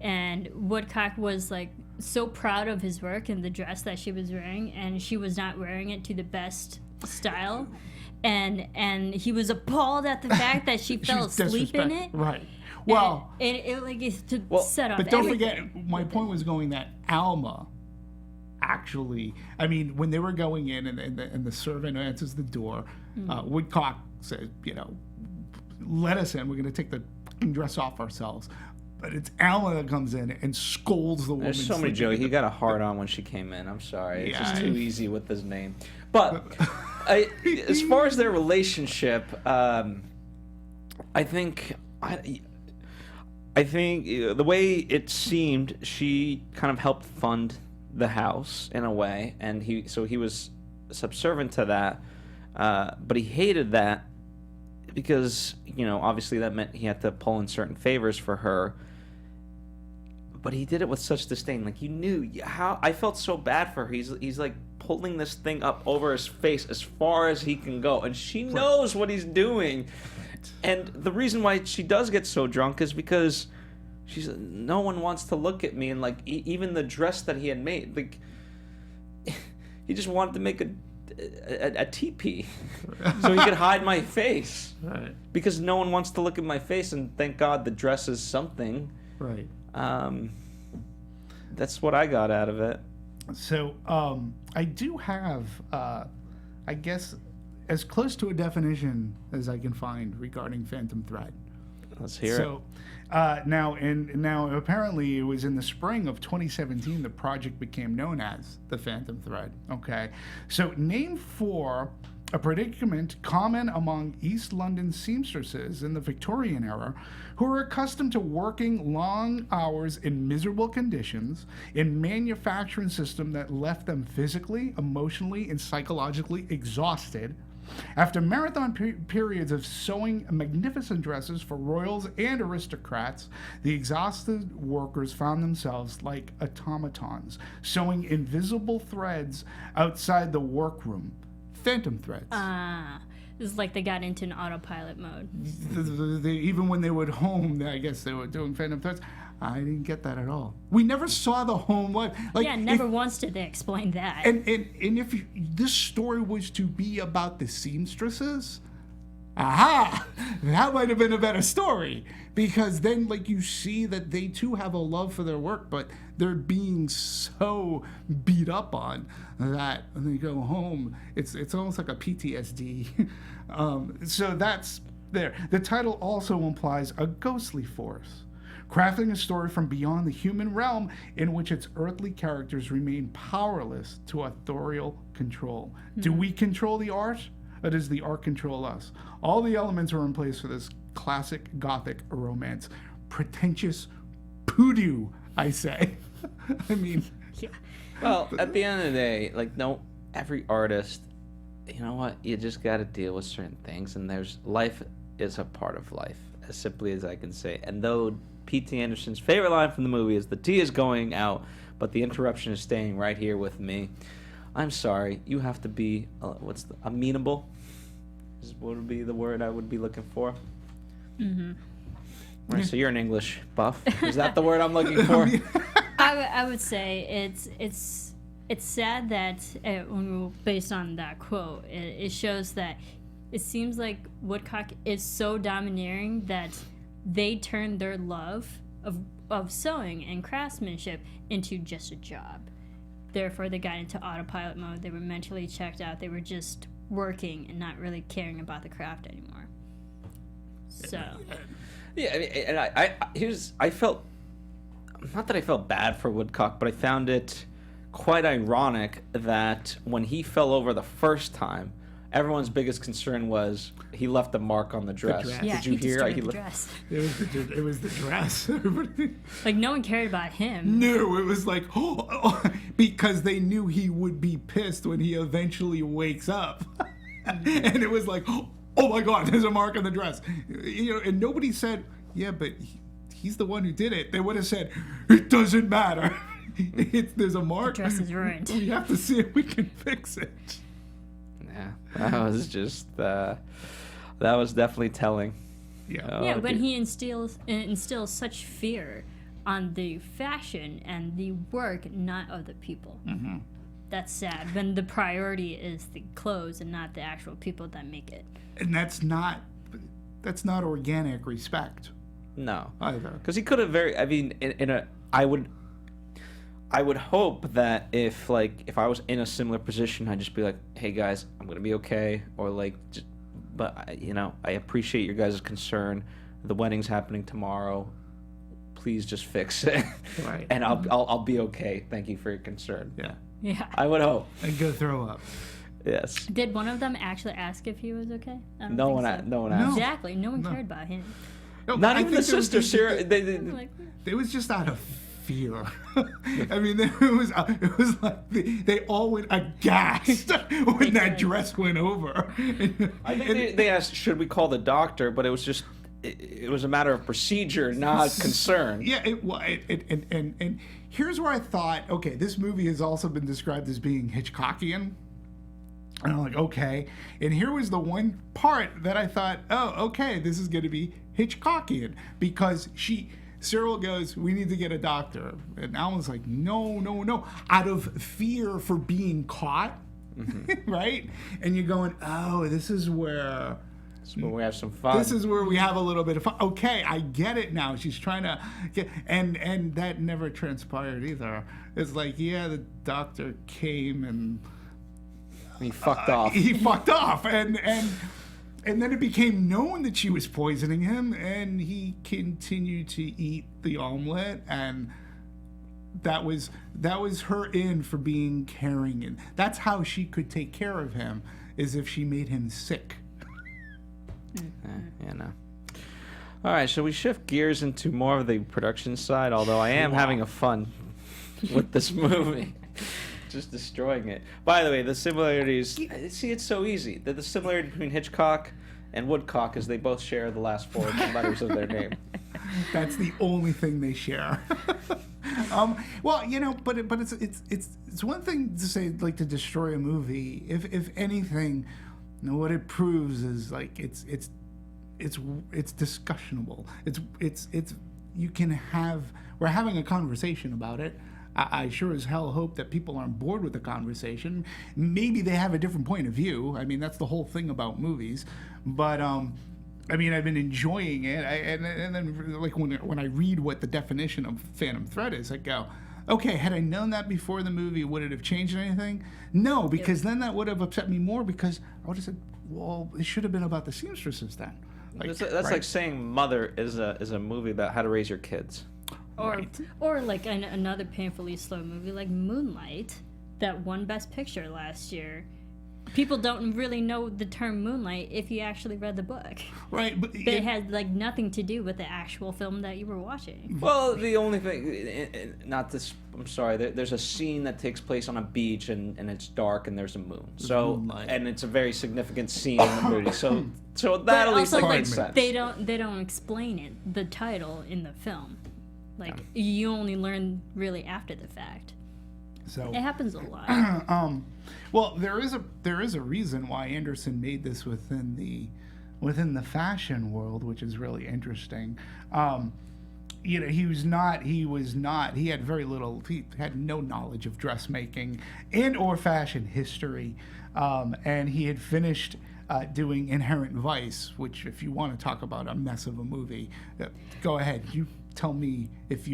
and Woodcock was like so proud of his work and the dress that she was wearing, and she was not wearing it to the best style, and he was appalled at the fact that she fell was asleep in disrespect- it. Right. Well, and it like is to set up. but don't everything. forget, my point was going that Alma actually, I mean, when they were going in and the servant answers the door, Woodcock says, you know, let us in. We're going to take the fucking dress off ourselves. But it's Alma that comes in and scolds the woman. There's so many sleeping jokes. in He the- got a hard on when she came in. I'm sorry. It's Yeah, just too easy with his name. But as far as their relationship, I think the way it seemed, she kind of helped fund the house in a way, and he was subservient to that. But he hated that because, you know, obviously that meant he had to pull in certain favors for her. But he did it with such disdain. Like, you knew how I felt so bad for her. He's like pulling this thing up over his face as far as he can go, and she knows what he's doing. And the reason why she does get so drunk is because no one wants to look at me, and like even the dress that he had made, like he just wanted to make a teepee so he could hide my face. Right. Because no one wants to look at my face, and thank God the dress is something. Right. That's what I got out of it. So I do have, I guess, as close to a definition as I can find regarding Phantom Thread. Let's hear it. So now apparently it was in the spring of 2017 the project became known as the Phantom Thread. Okay, so named for a predicament common among East London seamstresses in the Victorian era, who were accustomed to working long hours in miserable conditions in manufacturing system that left them physically, emotionally, and psychologically exhausted. After marathon periods of sewing magnificent dresses for royals and aristocrats, the exhausted workers found themselves like automatons, sewing invisible threads outside the workroom. Phantom threads. This is like they got into an autopilot mode. Even when they were at home, I guess they were doing phantom threads. I didn't get that at all. We never saw the home life. Like, Yeah, never once did they explain that. And if this story was to be about the seamstresses, aha! that might have been a better story, because then like you see that they too have a love for their work, but they're being so beat up on that when they go home, it's almost like a PTSD. So that's there. The title also implies a ghostly force, crafting a story from beyond the human realm in which its earthly characters remain powerless to authorial control. Do we control the art, or does the art control us? All the elements are in place for this classic Gothic romance. Pretentious poodoo, I say. I mean... Yeah. Well, at the end of the day, like, no, every artist, you know what? You just got to deal with certain things, and life is a part of life, as simply as I can say. And though P.T. Anderson's favorite line from the movie is, "The tea is going out, but the interruption is staying right here with me," I'm sorry, you have to be, amenable? What would be the word I would be looking for? Mm-hmm. Right, so you're an English buff. Is that the word I'm looking for? I would say it's sad that based on that quote, it shows that it seems like Woodcock is so domineering that they turned their love of sewing and craftsmanship into just a job. Therefore, they got into autopilot mode. They were mentally checked out. They were just working and not really caring about the craft anymore. So, yeah, I mean, and I felt, not that I felt bad for Woodcock, but I found it quite ironic that when he fell over the first time, everyone's biggest concern was he left a mark on the dress. yeah, Did you he hear? destroyed the dress. It was the dress. Like, no one cared about him. No, it was like, because they knew he would be pissed when he eventually wakes up. And it was like, oh my God, there's a mark on the dress. You know, and nobody said, yeah, but he's the one who did it. They would have said, it doesn't matter. There's a mark. The dress is ruined. We have to see if we can fix it. Yeah, that was just, that was definitely telling. Yeah. Yeah, when he instills such fear on the fashion and the work, not of the people. Mm-hmm. That's sad. When the priority is the clothes and not the actual people that make it. And that's not organic respect. No, Either. because he could have I would hope that if I was in a similar position, I'd just be like, hey guys, I'm gonna be okay, or but I appreciate your guys' concern. The wedding's happening tomorrow. Please just fix it, Right. and I'll be okay. Thank you for your concern. Yeah. Yeah. I would hope. And go throw up. Yes. Did one of them actually ask if he was okay? I don't No think one. so. No one asked. Exactly. No one cared about him. No, Not I even the think there was sister, just- Sarah. Like, It was just out of fear. I mean, it was like they all went aghast when that dress went over. I think they asked, should we call the doctor? But it was just, it was a matter of procedure, not concern. Yeah, and here's where I thought, okay, this movie has also been described as being Hitchcockian. And I'm like, okay. And here was the one part that I thought, oh, okay, this is going to be Hitchcockian, because Cyril goes, we need to get a doctor. And Alma's like, no, out of fear for being caught, right? And you're going, oh, this is where we have some fun. This is where we have a little bit of fun. Okay, I get it now. She's trying to get, and that never transpired either. It's like, yeah, the doctor came and he fucked off. He fucked off, and then it became known that she was poisoning him, and he continued to eat the omelet, and that was her in for being caring, and that's how she could take care of him, is if she made him sick. No. All right, shall we shift gears into more of the production side? Although I am having a fun with this movie. Just destroying it. By the way, the similarities... See, it's so easy. The similarity between Hitchcock and Woodcock is they both share the last four letters of their name. That's the only thing they share. Well, but it's one thing to say, like, to destroy a movie. If anything, what it proves is, like, it's discussionable. It's you can have... We're having a conversation about it. I sure as hell hope that people aren't bored with the conversation. Maybe they have a different point of view. I mean, that's the whole thing about movies. But I mean, I've been enjoying it, and then like when I read what the definition of Phantom Thread is, I go, okay, had I known that before the movie, would it have changed anything? No, because then that would have upset me more, because I would have said, well, it should have been about the seamstresses then. Like, That's right? like saying Mother is a movie about how to raise your kids. Or like another painfully slow movie like Moonlight that won Best Picture last year. People don't really know the term Moonlight if you actually read the book. Right, but it had like nothing to do with the actual film that you were watching. Well, the only thing, not this, I'm sorry, there's a scene that takes place on a beach and it's dark and there's a moon. So, Moonlight. and it's a very significant scene in the movie. So that at least also, makes sense. They don't explain it, the title in the film. Like you only learn really after the fact. So it happens a lot. Well, there is a reason why Anderson made this within the fashion world, which is really interesting. You know, he had very little, he had no knowledge of dressmaking and or fashion history, and he had finished doing Inherent Vice, which, if you want to talk about a mess of a movie, go ahead. You tell me if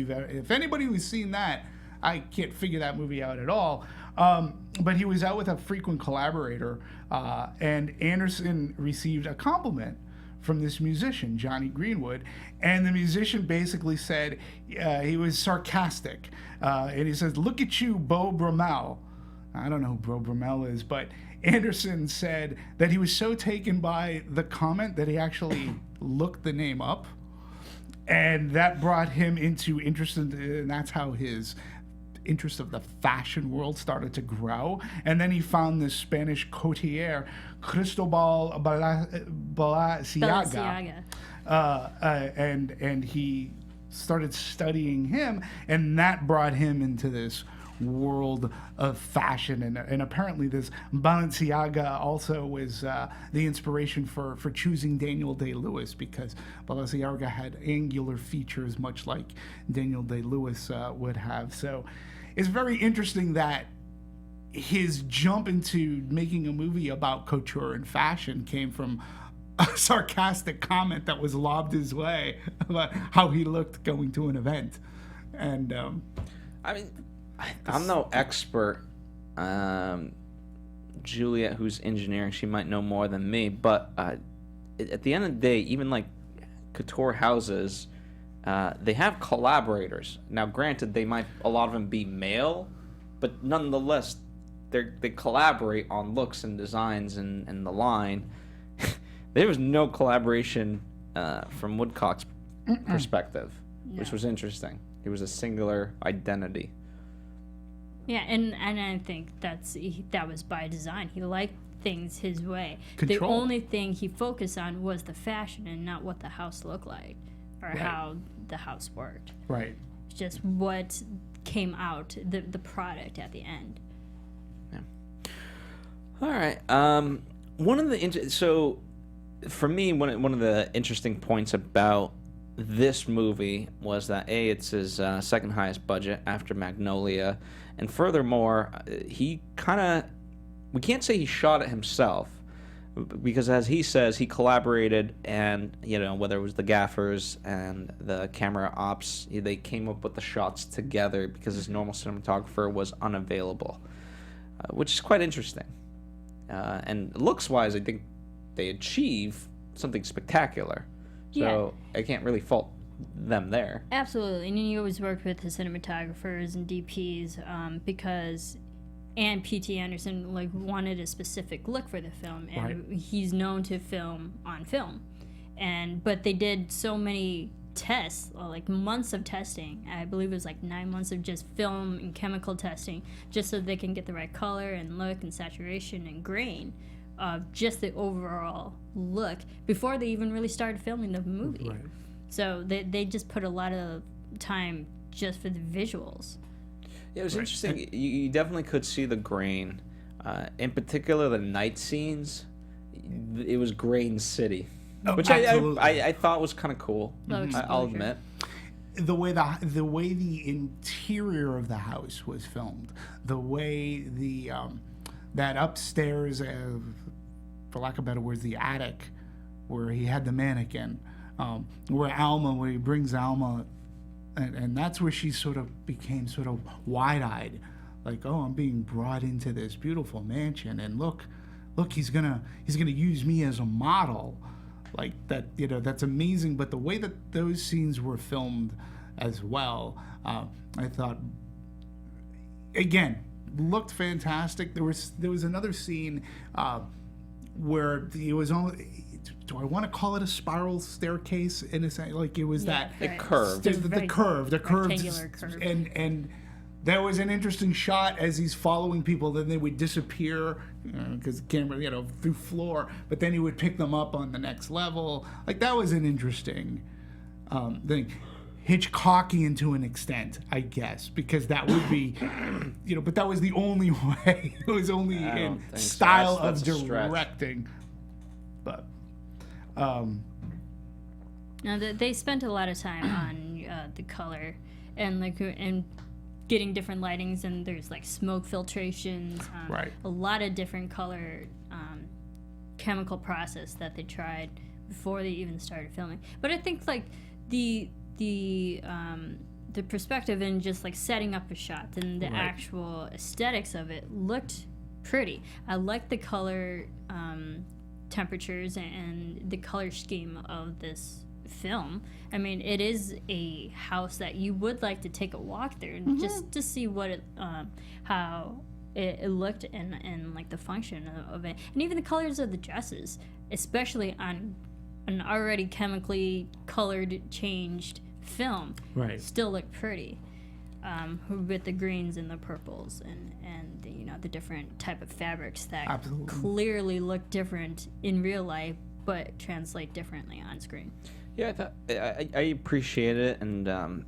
anybody who's seen that. I can't figure that movie out at all. But he was out with a frequent collaborator, and Anderson received a compliment from this musician, Johnny Greenwood, and the musician basically said he was sarcastic, and he says, "Look at you, Beau Brummel." I don't know who Beau Brummel is, but Anderson said that he was so taken by the comment that he actually looked the name up, and that brought him into interest and that's how his interest of the fashion world started to grow. And then he found this Spanish couturier, Cristobal Balenciaga. And he started studying him, and that brought him into this world of fashion. And apparently this Balenciaga also was the inspiration for choosing Daniel Day-Lewis, because Balenciaga had angular features much like Daniel Day-Lewis would have. So it's very interesting that his jump into making a movie about couture and fashion came from a sarcastic comment that was lobbed his way about how he looked going to an event. And I mean, I'm no expert. Juliet, who's engineering, she might know more than me, but at the end of the day, even like couture houses, they have collaborators. Now, granted, a lot of them be male, but nonetheless, they collaborate on looks and designs and the line. There was no collaboration from Woodcock's perspective, which was interesting. It was a singular identity. Yeah, and I think that was by design. He liked things his way. Control. The only thing he focused on was the fashion and not what the house looked like or how the house worked. right. It's just what came out, the product at the end. Yeah. All right. So for me, one of the interesting points about this movie was that it's his second highest budget after Magnolia, and furthermore, we can't say he shot it himself, because as he says, he collaborated, and whether it was the gaffers and the camera ops, they came up with the shots together because his normal cinematographer was unavailable, which is quite interesting. And looks-wise, I think they achieve something spectacular. So I can't really fault them there. Absolutely, and he always worked with the cinematographers and DPs because, and P.T. Anderson wanted a specific look for the film, and he's known to film on film, but they did so many tests, months of testing. I believe it was 9 months of just film and chemical testing, just so they can get the right color and look and saturation and grain of just the overall look before they even really started filming the movie. Right. So they just put a lot of time just for the visuals. Yeah, it was interesting. You definitely could see the grain. In particular, the night scenes, it was Grain City, which I thought was kind of cool. I'll admit. The way the interior of the house was filmed, the way that upstairs, for lack of better words, the attic where he had the mannequin, where he brings Alma, and that's where she sort of became sort of wide-eyed, like, oh, I'm being brought into this beautiful mansion, and look, he's gonna use me as a model, like that. That's amazing. But the way that those scenes were filmed as well, I thought, again, looked fantastic. There was another scene where it was only, do I want to call it a spiral staircase in a sense? Like it was that it curved. The curve, rectangular curve. and there was an interesting shot as he's following people. Then they would disappear because the camera, through floor. But then he would pick them up on the next level. Like that was an interesting thing. Hitchcockian to an extent, I guess, because that would be, but that was the only way. It was only in style that's of a stretch. directing. But now they spent a lot of time on the color and getting different lightings, and there's like smoke filtrations, Right. a lot of different color chemical process that they tried before they even started filming. But I think like the perspective and just like setting up a shot and the actual aesthetics of it looked pretty. I liked the color temperatures and the color scheme of this film. I mean, it is a house that you would like to take a walk through and just to see what it how it looked and like the function of it, and even the colors of the dresses, especially on an already chemically colored changed film, Right. still look pretty, with the greens and the purples and the different type of fabrics that Absolutely. clearly look different in real life but translate differently on screen. Yeah, I appreciate it, and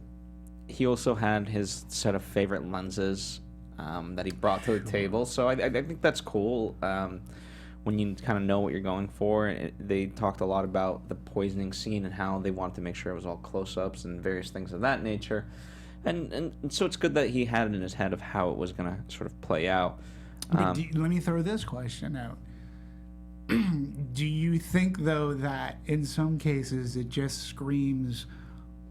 he also had his set of favorite lenses that he brought to the table. So I think that's cool. When you kind of know what you're going for. They talked a lot about the poisoning scene and how they wanted to make sure it was all close-ups and various things of that nature. And so it's good that he had it in his head of how it was going to sort of play out. Let me throw this question out. Do you think, though, that in some cases it just screams,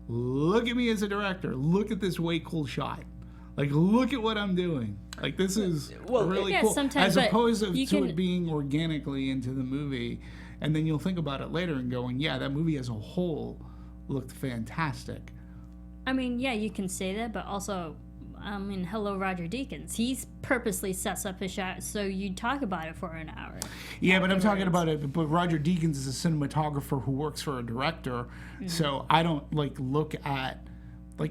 look at me as a director, look at this way cool shot? Like, look at what I'm doing. Like, this is really yeah, cool. sometimes, As but opposed to you can- it being organically into the movie. And then you'll think about it later and going, yeah, that movie as a whole looked fantastic. I mean, yeah, you can say that, but also, hello, Roger Deakins. He's purposely sets up his shot so you talk about it for an hour. Yeah, but I'm talking afterwards. about it. But Roger Deakins is a cinematographer who works for a director. So I don't, look at...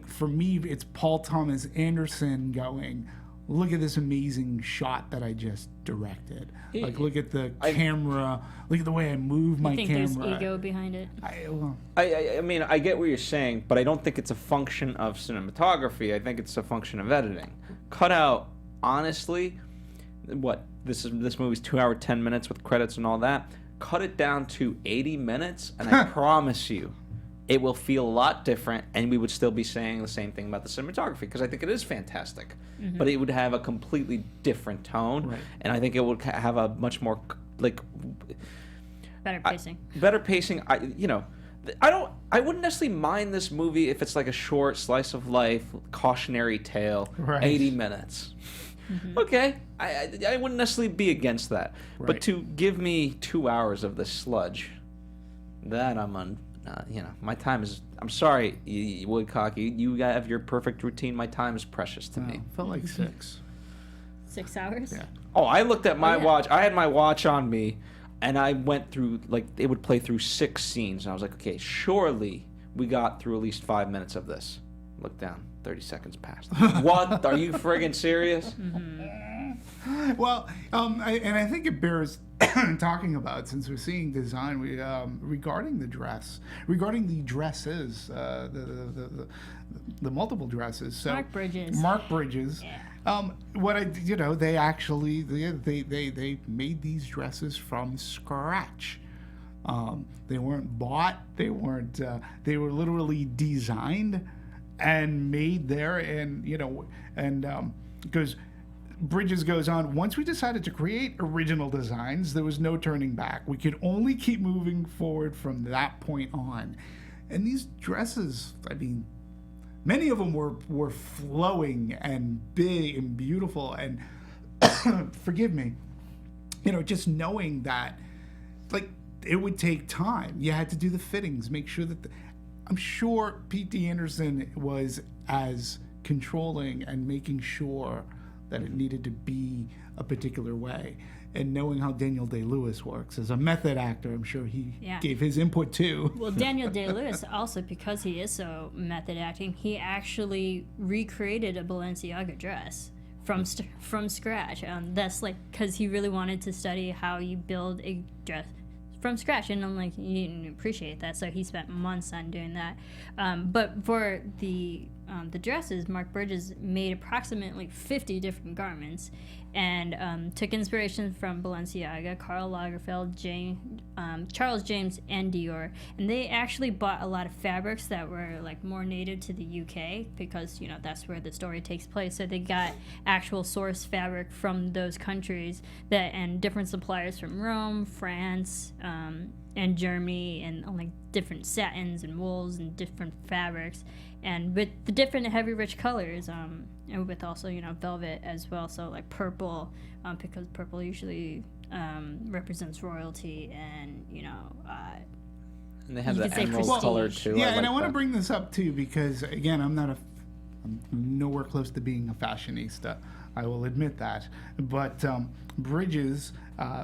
for me, it's Paul Thomas Anderson going, look at this amazing shot that I just directed. Look at the camera. Look at the way I move my I think camera. there's ego behind it. I mean, I get what you're saying, but I don't think it's a function of cinematography. I think it's a function of editing. Cut out, honestly, this movie's 2 hours 10 minutes with credits and all that. Cut it down to 80 minutes, and I promise you, it will feel a lot different, and we would still be saying the same thing about the cinematography, because I think it is fantastic. But it would have a completely different tone, Right. and I think it would have a much more, Better pacing. better pacing. I wouldn't necessarily mind this movie if it's like a short slice of life cautionary tale, Right. 80 minutes. Okay, I wouldn't necessarily be against that. But Right. to give me 2 hours of this sludge, that my time is. I'm sorry, Woodcock. You have your perfect routine. My time is precious to me. Felt like 6. 6 hours? Yeah. Oh, I looked at my yeah. watch. I had my watch on me, and I went through, it would play through 6 scenes. And I was like, okay, surely we got through at least 5 minutes of this. Look down, 30 seconds passed. What? Are you friggin' serious? Well, I think it bears talking about, since we're seeing design, regarding the dresses, the multiple dresses. So Mark Bridges. Mark Bridges. Yeah. They actually they made these dresses from scratch. They weren't bought. They weren't. They were literally designed and made there, and because Bridges goes on, once we decided to create original designs, there was no turning back. We could only keep moving forward from that point on. And these dresses, I mean, many of them were flowing and big and beautiful. And forgive me, just knowing that, like, it would take time. You had to do the fittings, make sure that I'm sure P.T. Anderson was as controlling and making sure that it needed to be a particular way. And knowing how Daniel Day-Lewis works as a method actor, I'm sure he gave his input too. Well, Daniel Day-Lewis also, because he is so method acting, he actually recreated a Balenciaga dress from scratch. That's like because he really wanted to study how you build a dress from scratch, and I'm like, you didn't appreciate that, so he spent months on doing that. But for the dresses, Mark Bridges made approximately 50 different garments, and took inspiration from Balenciaga, Karl Lagerfeld, Charles James, and Dior. And they actually bought a lot of fabrics that were like more native to the UK, because that's where the story takes place. So they got actual source fabric from those countries, and different suppliers from Rome, France, and Germany, and like different satins and wools and different fabrics, and with the different heavy rich colors, and with also velvet as well, so like purple, because purple usually represents royalty, and and they have the emerald color too. Yeah, and I want to bring this up too, because again, I'm nowhere close to being a fashionista, I will admit that, but Bridges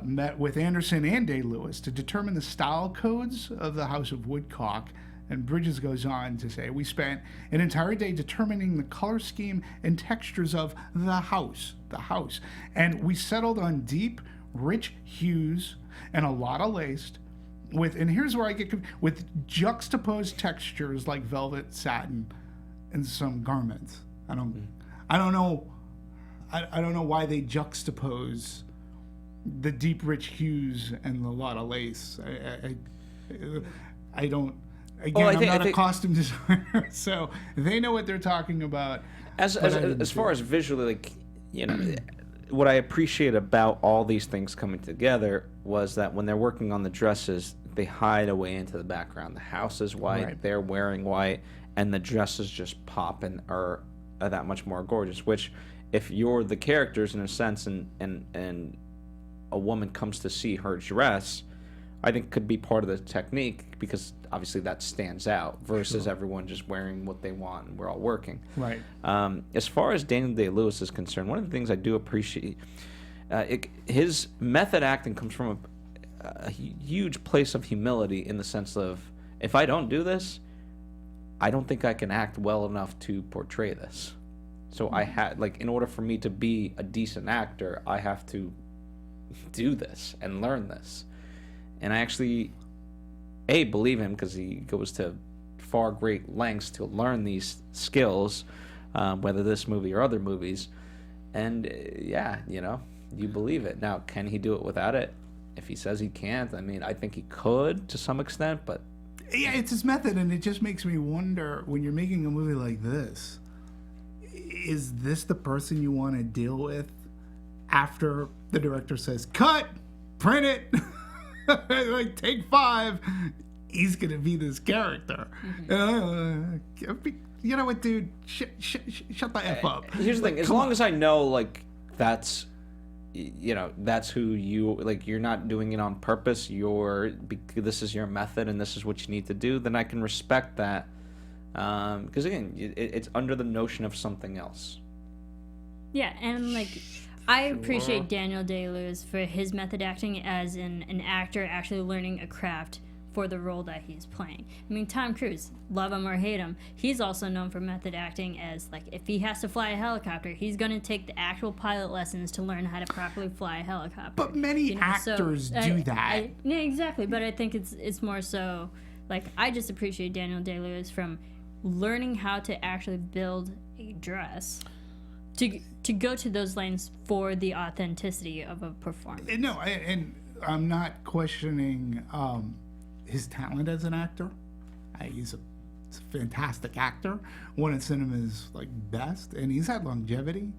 met with Anderson and Day-Lewis to determine the style codes of the House of Woodcock. And Bridges goes on to say, we spent an entire day determining the color scheme and textures of the house. And we settled on deep, rich hues and a lot of lace and here's where I get with juxtaposed textures like velvet, satin, and some garments. I don't know why they juxtapose the deep, rich hues and a lot of lace. I don't. Again, I'm not a costume designer, so they know what they're talking about. As far as visually, what I appreciate about all these things coming together was that when they're working on the dresses, they hide away into the background. The house is white, right. They're wearing white, and the dresses just pop and are that much more gorgeous. Which, if you're the characters in a sense, and a woman comes to see her dress, I think could be part of the technique, because obviously that stands out versus everyone just wearing what they want and we're all working. Right. As far as Daniel Day-Lewis is concerned, one of the things I do appreciate, his method acting comes from a huge place of humility, in the sense of, if I don't do this, I don't think I can act well enough to portray this. So I had, in order for me to be a decent actor, I have to do this and learn this. And I actually, believe him, because he goes to far great lengths to learn these skills, whether this movie or other movies. And you believe it. Now, can he do it without it? If he says he can't, I think he could to some extent, but... Yeah, it's his method, and it just makes me wonder, when you're making a movie like this, is this the person you want to deal with after the director says, cut, print it? Take 5, he's gonna be this character. You know what, dude? Shut the F up. Here's the thing: as long as I know, that's, that's who you you're not doing it on purpose. This is your method, and this is what you need to do. Then I can respect that, because again, it's under the notion of something else. Yeah, and I appreciate Daniel Day-Lewis for his method acting as an actor actually learning a craft for the role that he's playing. Tom Cruise, love him or hate him, he's also known for method acting as, if he has to fly a helicopter, he's going to take the actual pilot lessons to learn how to properly fly a helicopter. But many actors do that. Yeah, exactly, but I think it's more so, I just appreciate Daniel Day-Lewis from learning how to actually build a dress to go to those lanes for the authenticity of a performance. No, and I'm not questioning his talent as an actor. He's a fantastic actor, one of cinema's best, and he's had longevity.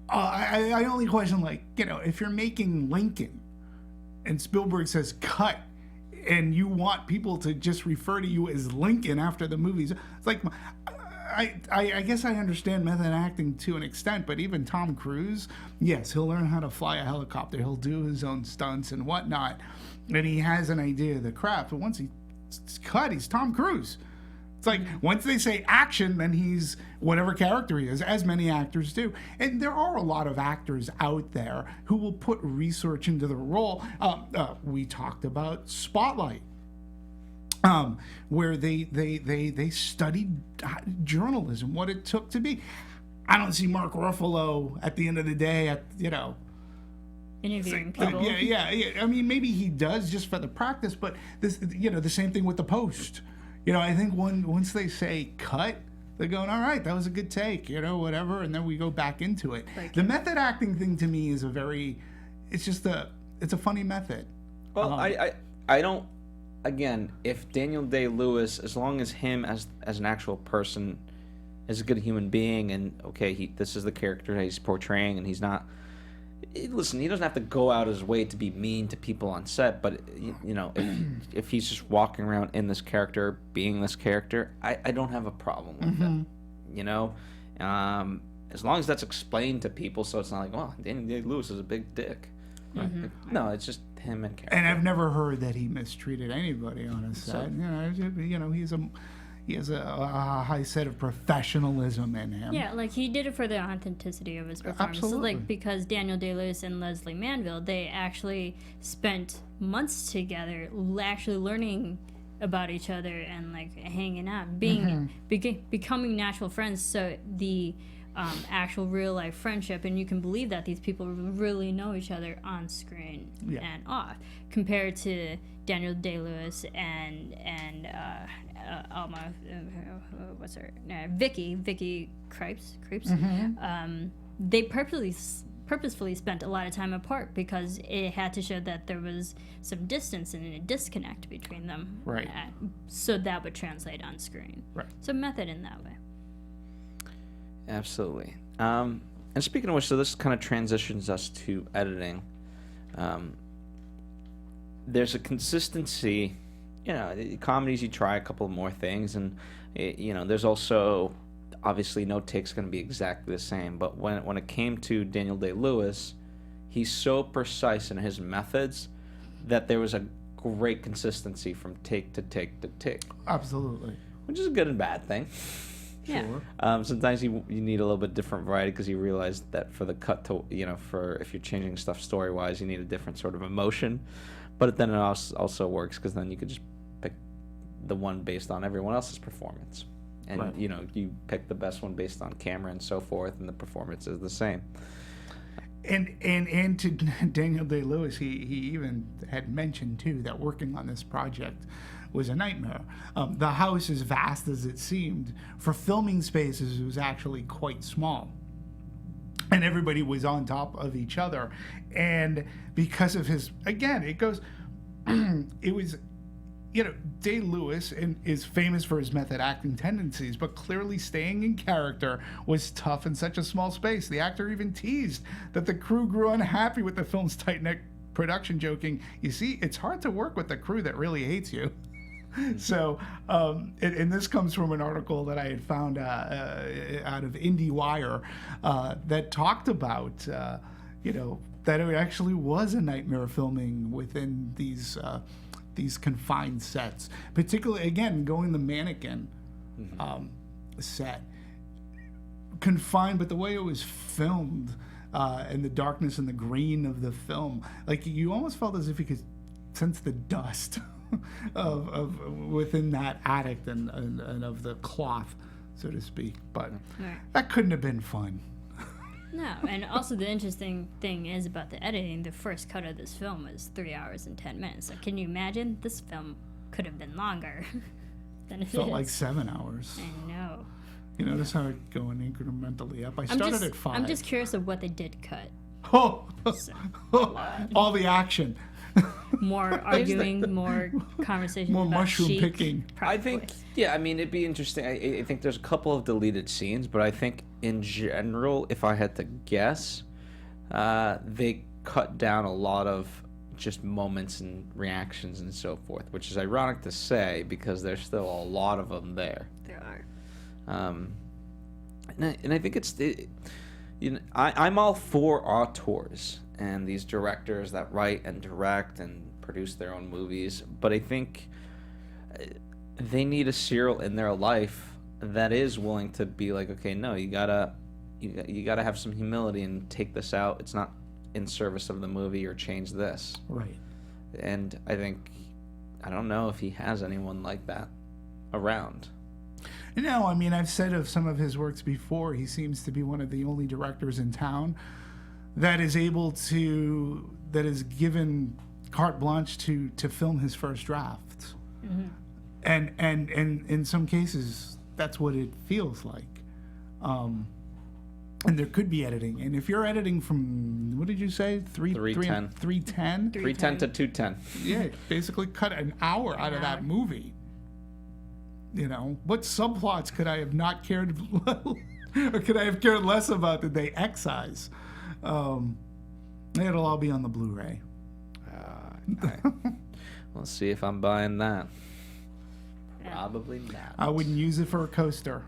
I only question, like, if you're making Lincoln and Spielberg says cut, and you want people to just refer to you as Lincoln after the movies, it's like, I guess I understand method acting to an extent, but even Tom Cruise, yes, he'll learn how to fly a helicopter, he'll do his own stunts and whatnot, and he has an idea of the craft, but once he's cut, he's Tom Cruise. It's like, once they say action, then he's whatever character he is, as many actors do. And there are a lot of actors out there who will put research into the role. We talked about Spotlight, where they studied journalism, what it took to be. I don't see Mark Ruffalo at the end of the day interviewing people. Yeah. I mean, maybe he does just for the practice, but this, the same thing with The Post. I think once they say cut, they're going, all right, that was a good take, whatever, and then we go back into it. The method acting thing to me is it's a funny method. Well, I don't, again, if Daniel Day-Lewis, as long as him as an actual person is a good human being, and okay, this is the character that he's portraying, and he's not, listen, he doesn't have to go out his way to be mean to people on set, but if he's just walking around in this character, being this character, I don't have a problem with it. As long as that's explained to people, so it's not like, well, Daniel Day-Lewis is a big dick. No, it's just him and character. And I've never heard that he mistreated anybody on a set. He has a high set of professionalism in him. Yeah, like he did it for the authenticity of his performance. Absolutely. So, like, because Daniel Day-Lewis and Leslie Manville, they actually spent months together, actually learning about each other and like hanging out, becoming natural friends. So the actual real life friendship, and you can believe that these people really know each other on screen and off, compared to Daniel Day-Lewis and Alma, what's her? Vicky Cripes. They purposefully spent a lot of time apart because it had to show that there was some distance and a disconnect between them. Right. So that would translate on screen. Right. So method in that way. Absolutely. And speaking of which, so this kind of transitions us to editing. There's a consistency. Comedies, you try a couple more things, and there's also obviously no take's going to be exactly the same. But when it came to Daniel Day-Lewis, he's so precise in his methods that there was a great consistency from take to take to take. Absolutely. Which is a good and bad thing. Yeah. Sure. Sometimes you need a little bit different variety because you realize that for the cut to, for if you're changing stuff story-wise, you need a different sort of emotion. But then it also works because then you could just pick the one based on everyone else's performance. And, right. You pick the best one based on camera and so forth, and the performance is the same. And to Daniel Day-Lewis, he even had mentioned, too, that working on this project was a nightmare. The house, as vast as it seemed, for filming spaces, it was actually quite small. And everybody was on top of each other. And because of his, again, it goes, it was, Day-Lewis is famous for his method acting tendencies, but clearly staying in character was tough in such a small space. The actor even teased that the crew grew unhappy with the film's tight-knit production, joking, "You see, it's hard to work with a crew that really hates you." So, and this comes from an article that I had found out of IndieWire that talked about, that it actually was a nightmare filming within these confined sets. Particularly, again, going the mannequin set. Confined, but the way it was filmed and the darkness and the green of the film, like you almost felt as if you could sense the dust of within that attic and of the cloth, so to speak. But that couldn't have been fun. No, and also the interesting thing is about the editing, the first cut of this film was 3 hours and 10 minutes. So can you imagine? This film could have been longer than it Felt is. like 7 hours. I know. You notice how it's going incrementally up. I started at 5. I'm just curious of what they did cut. Oh, So, all the action. more arguing, more conversations, More about mushroom chic, picking. I probably. think, yeah, I mean, it'd be interesting. I think there's a couple of deleted scenes, but I think in general, if I had to guess, they cut down a lot of just moments and reactions and so forth, which is ironic to say because there's still a lot of them there. There are. And I think I'm all for auteurs and these directors that write and direct and produce their own movies, but I think they need a Cyril in their life that is willing to be like, okay, no, you gotta have some humility and take this out. It's not in service of the movie, or change this. Right. And I don't know if he has anyone like that around. No, I mean, I've said of some of his works before, he seems to be one of the only directors in town that is given carte blanche to film his first drafts. Mm-hmm. And in some cases, that's what it feels like. And there could be editing. And if you're editing from, what did you say? 310. 310? 310 to 210. Yeah, basically cut an hour out of that movie. You know, what subplots could I have not cared, or could I have cared less about that they excise? It'll all be on the Blu-ray. Okay. We'll see if I'm buying that. Probably not. I wouldn't use it for a coaster.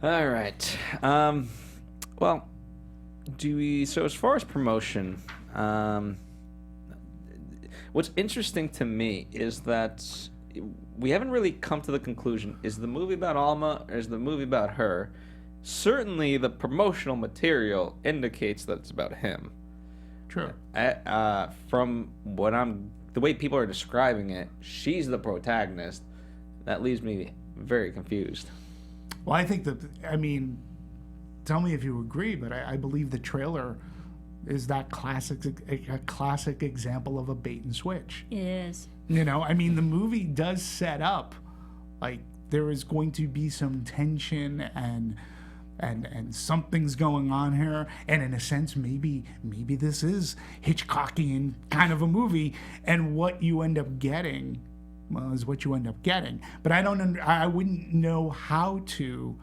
All right. Well, so as far as promotion, what's interesting to me is that we haven't really come to the conclusion, is the movie about Alma or is the movie about her? Certainly the promotional material indicates that it's about him. True. From the way people are describing it, she's the protagonist. That leaves me very confused. Well, I think tell me if you agree, but I believe the trailer is that a classic example of a bait and switch. It is. You know, I mean, the movie does set up, like, there is going to be some tension and something's going on here, and in a sense, maybe this is Hitchcockian kind of a movie, and what you end up getting, well, is what you end up getting. But I wouldn't know how to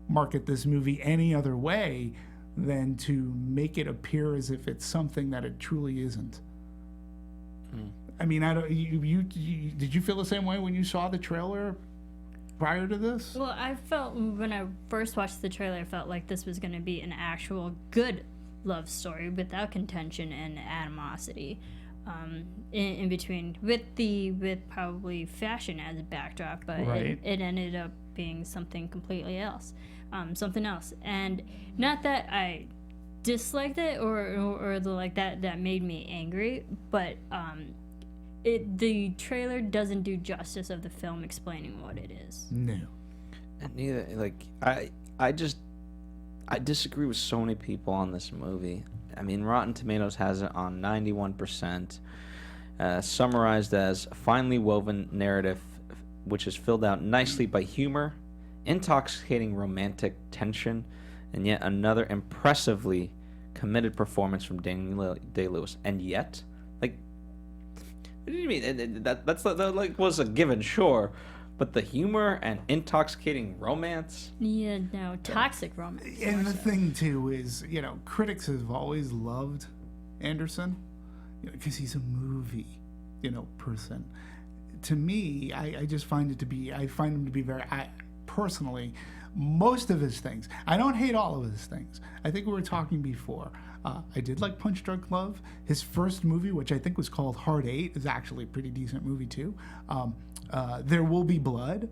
market this movie any other way than to make it appear as if it's something that it truly isn't. I mean, did you feel the same way when you saw the trailer prior to this? Well, I felt when I first watched the trailer, I felt like this was going to be an actual good love story without contention and animosity in between, with probably fashion as a backdrop, but right. it ended up being something completely else, something else. And not that I disliked it or that made me angry, but the trailer doesn't do justice of the film explaining what it is. No. And neither, I disagree with so many people on this movie. I mean, Rotten Tomatoes has it on 91%, summarized as a finely woven narrative which is filled out nicely by humor, intoxicating romantic tension, and yet another impressively committed performance from Daniel Day-Lewis. And yet, what do you mean? That's was a given, sure, but the humor and intoxicating romance. Yeah, no, toxic romance. And the thing too is, critics have always loved Anderson, because he's a movie, person. To me, I just find I find him to be very, personally, most of his things. I don't hate all of his things. I think we were talking before. I did like Punch Drunk Love. His first movie, which I think was called Hard 8, is actually a pretty decent movie too. There Will Be Blood.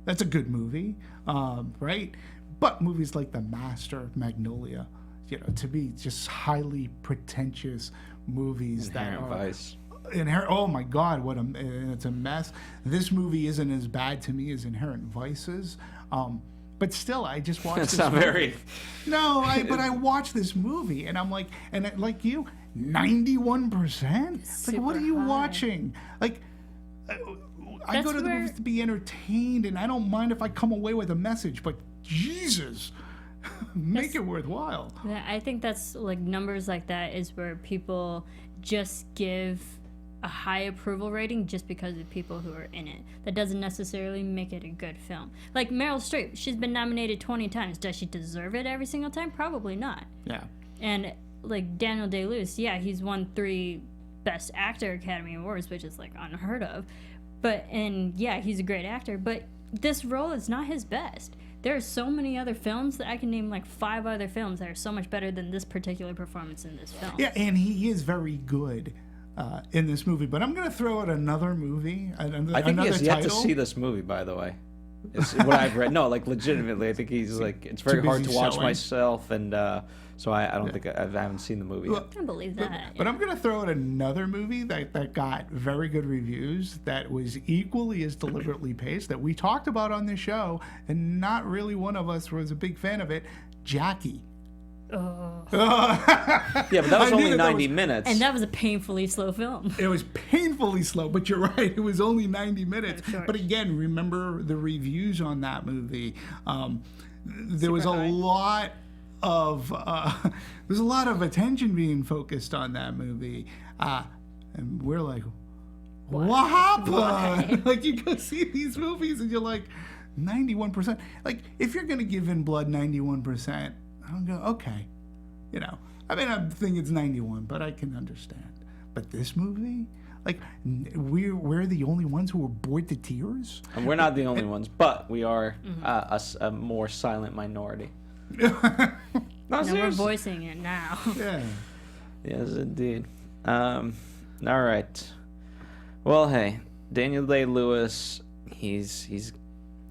That's a good movie, right? But movies like The Master, Magnolia, to be just highly pretentious movies Inherent Vice. Oh my God, it's a mess. This movie isn't as bad to me as Inherent Vices. But still, I just watched this not movie. very... No, but I watched this movie, and I'm like, like you, 91%? Like, what are you watching? Like, I go to the movies to be entertained, and I don't mind if I come away with a message, but Jesus, make it worthwhile. Yeah, I think that's, numbers like that is where people just give a high approval rating just because of people who are in it. That doesn't necessarily make it a good film. Like Meryl Streep, she's been nominated 20 times. Does she deserve it every single time? Probably not. Yeah. And like Daniel Day-Lewis, yeah, he's won 3 Best Actor Academy Awards, which is like unheard of. And yeah, he's a great actor, but this role is not his best. There are so many other films that I can name like 5 other films that are so much better than this particular performance in this film. Yeah, and he is very good in this movie. But I'm going to throw out another movie. I think he has yet to see this movie, by the way. Is what I've read. No, like legitimately, I think he's like, it's very hard to watch myself, and so I don't think I haven't seen the movie yet. I can believe that. But I'm going to throw out another movie that got very good reviews, that was equally as deliberately paced, that we talked about on this show, and not really one of us was a big fan of it, Jackie. Oh. Yeah, but that was only 90 minutes. And that was a painfully slow film. It was painfully slow, but you're right. It was only 90 minutes. But again, remember the reviews on that movie. There was a lot of there's a lot of attention being focused on that movie, and we're like, what happened? Why? Like, you go see these movies and you're like, 91%. Like, if you're gonna give In Blood 91%, I'll go, okay, you know. I mean, I think it's 91, but I can understand. But this movie, like, we're the only ones who were bored to tears. And we're not the only ones, but we are a more silent minority. No, we're voicing it now. Yeah. Yes, indeed. All right. Well, hey, Daniel Day-Lewis, he's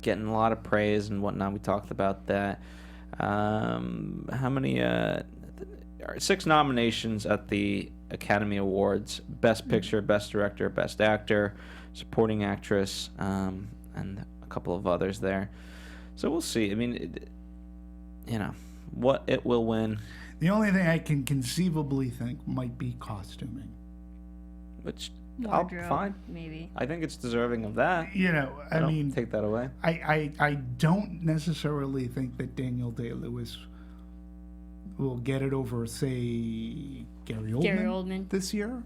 getting a lot of praise and whatnot. We talked about that. How many? 6 nominations at the Academy Awards: Best Picture, Best Director, Best Actor, Supporting Actress, and a couple of others there. So we'll see. I mean, you know, what it will win. The only thing I can conceivably think might be costuming. Which, Wardrobe, fine. Maybe. I think it's deserving of that. You know, I mean, take that away. I don't necessarily think that Daniel Day-Lewis will get it over, say, Gary Oldman this year.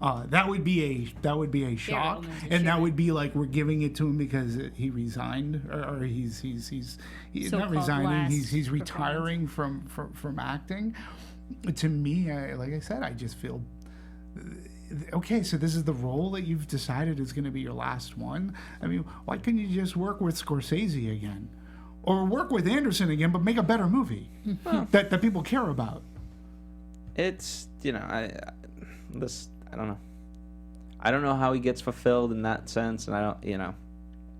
That would be a shock, and that would be like we're giving it to him because he resigned, or he's not resigning. He's retiring from acting. To me, like I said, I just feel. Okay, so this is the role that you've decided is going to be your last one. I mean, why couldn't you just work with Scorsese again? Or work with Anderson again, but make a better movie that people care about? It's, you know, I don't know. I don't know how he gets fulfilled in that sense, and I don't, you know,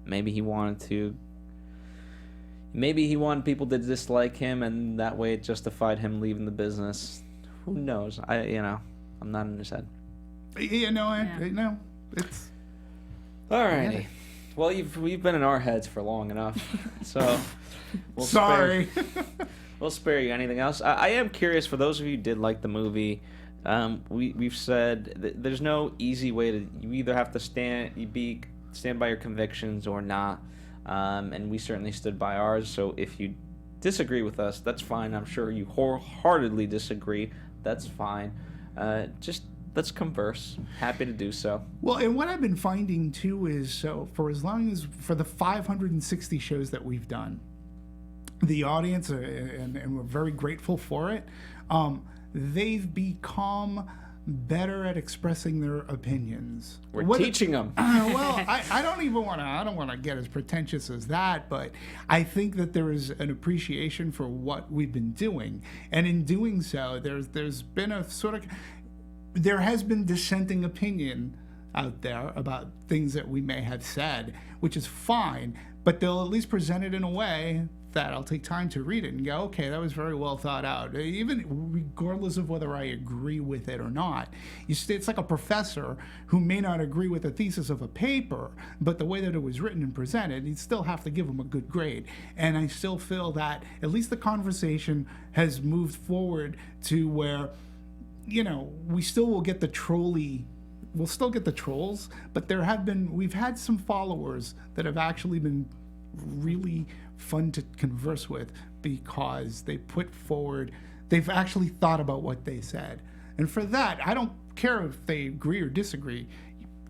maybe he wanted people to dislike him, and that way it justified him leaving the business. Who knows? I'm not in his head. You know, no, it's alrighty. Yeah. Well, we've been in our heads for long enough, so we'll sorry. We'll spare you. Anything else? I am curious, for those of you who did like the movie. We've said that there's no easy way to. You either have to stand by your convictions or not, and we certainly stood by ours. So if you disagree with us, that's fine. I'm sure you wholeheartedly disagree. That's fine. Just let's converse. Happy to do so. Well, and what I've been finding too is, so for the 560 shows that we've done, the audience, and we're very grateful for it, they've become better at expressing their opinions. We're teaching them. Well, I don't want to get as pretentious as that, but I think that there is an appreciation for what we've been doing, and in doing so, there's been a sort of. There has been dissenting opinion out there about things that we may have said, which is fine, but they'll at least present it in a way that I'll take time to read it and go, okay, that was very well thought out, even regardless of whether I agree with it or not. It's like a professor who may not agree with the thesis of a paper, but the way that it was written and presented, you'd still have to give them a good grade. And I still feel that at least the conversation has moved forward to where, you know, we still will get the we'll still get the trolls, but we've had some followers that have actually been really fun to converse with because they've actually thought about what they said. And for that, I don't care if they agree or disagree,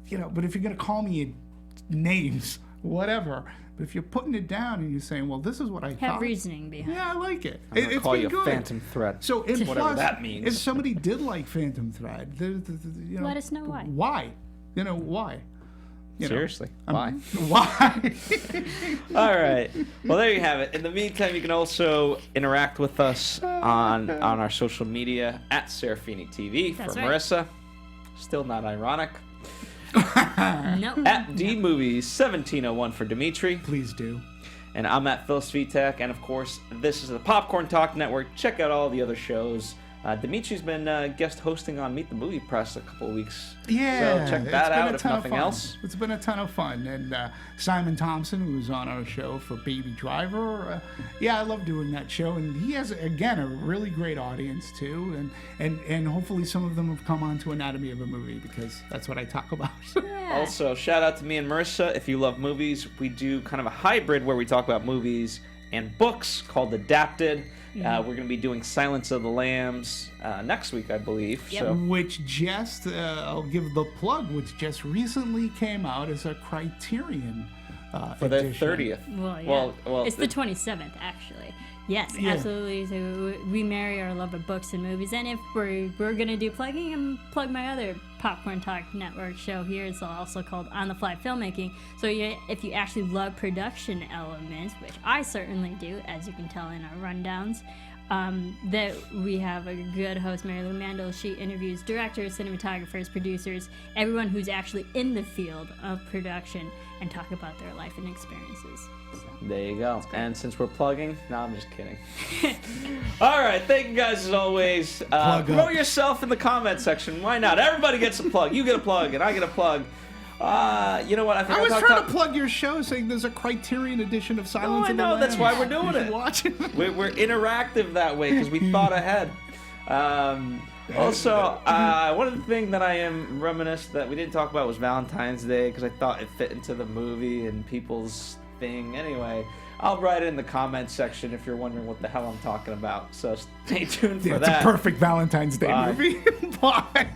you know. But if you're gonna call me names, whatever. But if you're putting it down and you're saying, well, this is what I thought. Have reasoning behind. Yeah, I like it. I'm gonna It's call been you a good. Phantom Thread. So, and whatever plus, that means. if somebody did like Phantom Thread, you know, Let us know why. Why? You know, why? You know, Seriously, why? Why? All right. Well, there you have it. In the meantime, you can also interact with us on our social media at Serafini TV for That's right. Marisa. Still not ironic. Nope. At DMovies1701 for Demetri. Please do. And I'm at Phil Svitek. And of course, this is the Popcorn Talk Network. Check out all the other shows. Demetri's been guest hosting on Meet the Movie Press a couple of weeks. Yeah, So check it's that been out a if ton of nothing fun. else. It's been a ton of fun. And Simon Thompson, who was on our show for Baby Driver, yeah, I love doing that show. And he has, again, a really great audience, too. And hopefully some of them have come on to Anatomy of a Movie, because that's what I talk about. Yeah. Also, shout out to me and Marisa. If you love movies, we do kind of a hybrid where we talk about movies and books called Adapted. We're going to be doing Silence of the Lambs next week, I believe. Yep. So Which just, I'll give the plug, which just recently came out as a Criterion for their edition. 30th. Well, yeah. Well, it's the 27th, actually. Yes, Yeah. absolutely. So we marry our love of books and movies. And if we're gonna do plugging, and plug my other Popcorn Talk Network show here. It's also called On the Fly Filmmaking. So if you actually love production elements, which I certainly do, as you can tell in our rundowns, that we have a good host, Mary Lou Mandel. She interviews directors, cinematographers, producers, everyone who's actually in the field of production, and talk about their life and experiences. So. there you go. And since we're plugging, no, I'm just kidding. All right, thank you guys as always. Plug Promote up. yourself in the comment section. Why not? Everybody gets a plug. You get a plug, and I get a plug. You know what? I think I was talked trying about- to plug your show, saying there's a Criterion edition of Silence I of the know, Lambs. that's why we're doing You should it. Watch it. We're interactive that way because we thought ahead. Also, one of the things that I am reminiscent that we didn't talk about was Valentine's Day because I thought it fit into the movie and people's thing. Anyway, I'll write it in the comments section if you're wondering what the hell I'm talking about. So stay tuned for Yeah, it's that. a perfect Valentine's Day Bye. movie. Bye.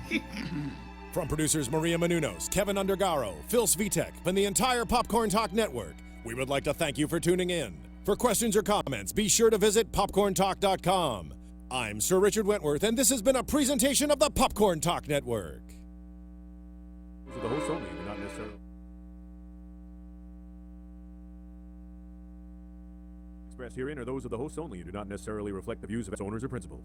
From producers Maria Menounos, Kevin Undergaro, Phil Svitek, and the entire Popcorn Talk Network, we would like to thank you for tuning in. For questions or comments, be sure to visit popcorntalk.com. I'm Sir Richard Wentworth, and this has been a presentation of the Popcorn Talk Network. Those are the hosts only, do not necessarily. Expressed herein are those of the hosts only and do not necessarily reflect the views of its owners or principals.